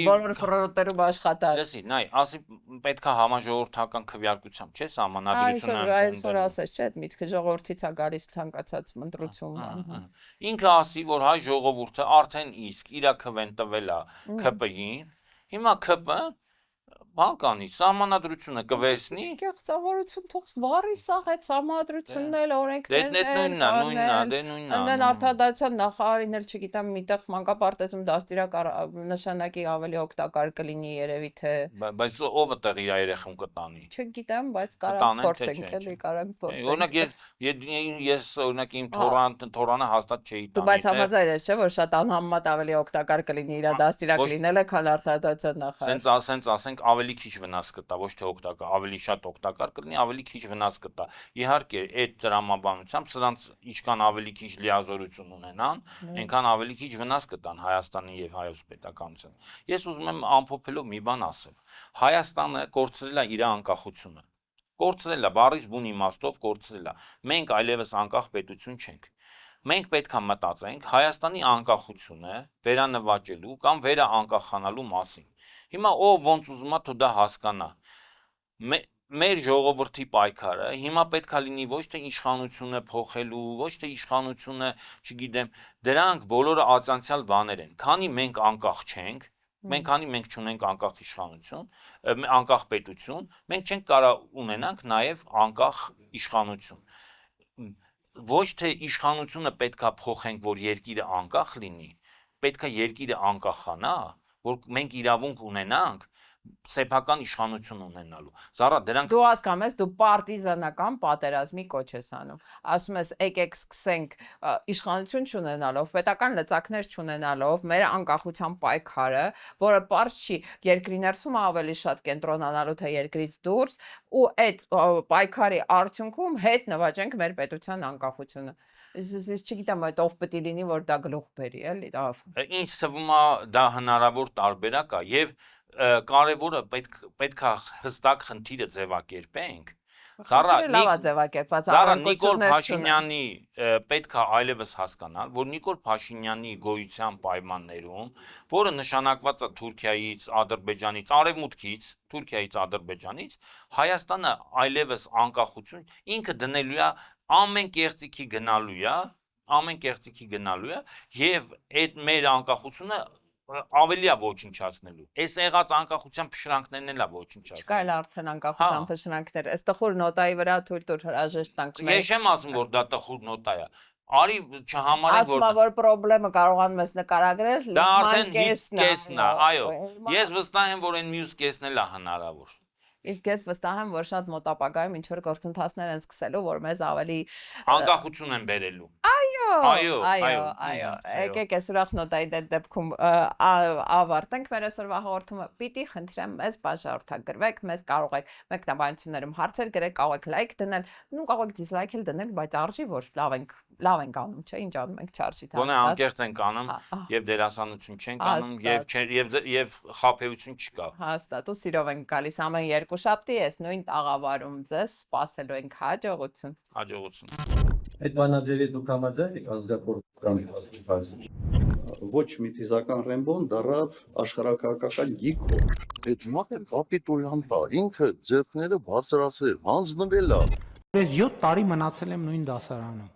բոլոր ֆրոնտերում աշխատած։ Լսի, նայ, ասի պետքա համաժողովրդական քվեարկությամբ, չէ՞, սահմանադրությունը։ Այսօր ասես, չէ՞, այդ միտքը ժողովրդից է գալիս ցանկացած ընտրություն։ Ինքը ասի, որ հայ ժողովուրդը արդեն իսկ իր քվեն տվել է ՔՊ-ին։ Հիմա ՔՊ բան կանի, սահմանադրությունը կվերցնի։ Կեղծավորություն թող վարի սաղ այդ սահմանադրությունն էլ օրենքներն էլ։ նույնն է։ Այնտեղ արտադրության նախարարին էլ չգիտեմ, միտեղ մանկապարտեզում դաստիարակ նշանակի ավելի օգտակար կլինի երևի թե։ Բայց ով է տեղ իր երեխուն կտանի։ Չգիտեմ, բայց կարա փորձենք էլի, կարանք փորձենք։ Օրինակ ես օրինակ իմ թորանը հաստատ չէի տանի։ Դու բայց համաձայն ես, չէ՞, որ շատ անհամեմատ ավելի օգտակար կլինի իր դաստիարակ լինելը, քան արտադրության նախարար։ Սենց ասենք ավելի քիչ վնաս կտա, ոչ թե օգտակար, ավելի շատ օգտակար կլինի, ավելի քիչ վնաս կտա։ Իհարկե, այդ դրամաբանությամբ սրանց ինչքան ավելի քիչ լիազորություն ունենան, այնքան ավելի քիչ վնաս կտան Հայաստանի եւ հայոց պետականության։ Ես ուզում եմ ամփոփելով մի բան ասել։ Հայաստանը կորցրել է իր անկախությունը։ Կորցրել է, բառից բուն իմաստով կորցրել է։ Մենք այլևս անկախ պետություն չենք։ Մենք պետք է մտածենք Հայաստանի անկախությունը վերանվաճելու կամ վերաանկախանալու մասին։ Հիմա ով ոնց ուզում է, թող դա հասկանա։ մեր ժողովրդի պայքարը հիմա պետք է լինի ոչ թե իշխանությունը փոխելու, ոչ թե իշխանությունը, չգիտեմ, դրանք բոլորը ածանցյալ բաներ են։ Քանի մենք անկախ չենք, քանի մենք չունենք անկախ իշխանություն, անկախ պետություն, մենք չենք կարող ունենանք նաև անկախ իշխանություն։ Ոչ թե իշխանությունը պետքա փոխենք, որ երկիրը անկախ լինի, պետքա երկիրը անկախանա, որ մենք իրավունք ունենանք սեփական իշխանություն ունենալու։ Զարա, դրանք Դու հասկանում ես, դու պարտիզանական պատերազմի կոչ ես անում։ Ասում ես, եկեք սկսենք իշխանություն չունենալով, պետական լծակներ չունենալով, մեր անկախության պայքարը, որը պարզ չի, երկրի ներսում ավելի շատ կենտրոնանալու թե երկրից դուրս, ու այդ պայքարի արդյունքում հետ նվաճենք մեր պետության անկախությունը։ Ես չգիտեմ, այդ ով պետք է լինի, որ դա գլուխ բերի, էլի, դա։ ինձ թվում է դա հնարավոր տարբերակ է եւ կարևորը պետքա հստակ խնդիրը ձևակերպենք։ Լավ է ձևակերպված, Զարա, Նիկոլ Փաշինյանի պետքա այլևս հասկանալ, որ Նիկոլ Փաշինյանի գոյության պայմաններում, որը նշանակված է Թուրքիայից, Ադրբեջանից, Արևմուտքից, Թուրքիայից, Ադրբեջանից, Հայաստանը այլևս անկախություն ինքը դնելու է ամեն կեղծիքի գնալու է եւ այդ մեր անկախությունը ավելի է ոչնչացնելու։ Այս եղած անկախության փշրանքներն էլ է ոչնչացնելու։ Չկա էլ արդեն անկախության փշրանքներ։ Այս տխուր նոտայի վրա թույլ տուր հրաժեշտ տանք։ Ես չեմ ասում, որ դա տխուր նոտա է։ Արի չհամարենք, Ասում եմ, որ խնդրեմը կարողանում ես նկարագրել, դա լուսման արդեն կեսն է, այո։ Ես վստահ եմ, որ այն մյուս կեսն էլ է հնարավոր։ Իսկ ես վստահ եմ, որ շատ մոտ ապագայում ինչ որ գործընթացներ են սկսելու, որ մեզ ավելի անկախություն են բերելու։ Այո։ Եկեք այս ուրախ նոտայի դեպքում ավարտենք մեր այսօրվա հաղորդումը։ Պիտի խնդրեմ մեզ բաժանորդագրվեք, մեզ կարող եք մեկնաբանություններում հարցեր գրել, կարող եք լայք դնել, ու կարող եք դիսլայք էլ դնել, բայց արժի որ լավ ենք անում, չէ՞, ինչ անում ենք չարժի տա։ Գոնե անկեղծ ենք անում եւ դերասանություն չենք անում եւ խաբեություն չկա։ Հաստատ, ու սիրով ենք գալիս ամեն երկուշաբթի, ես նույն տաղավարում ձեզ սպասելու ենք հաջողություն։ Հաջողություն։ Այդ բանաձևի դուք համաձայն եք ազգակործության հասցեին։ Ոչ միթիզական Ռեմբոն դառավ աշխարհակահաղական գիգ։ Այդ մարդը կապիտուլյանտ է, ինքը ձեռքները բարձրացրել, հանձնվել է։ Ես 7 տարի մնացել եմ նույն դասարանում։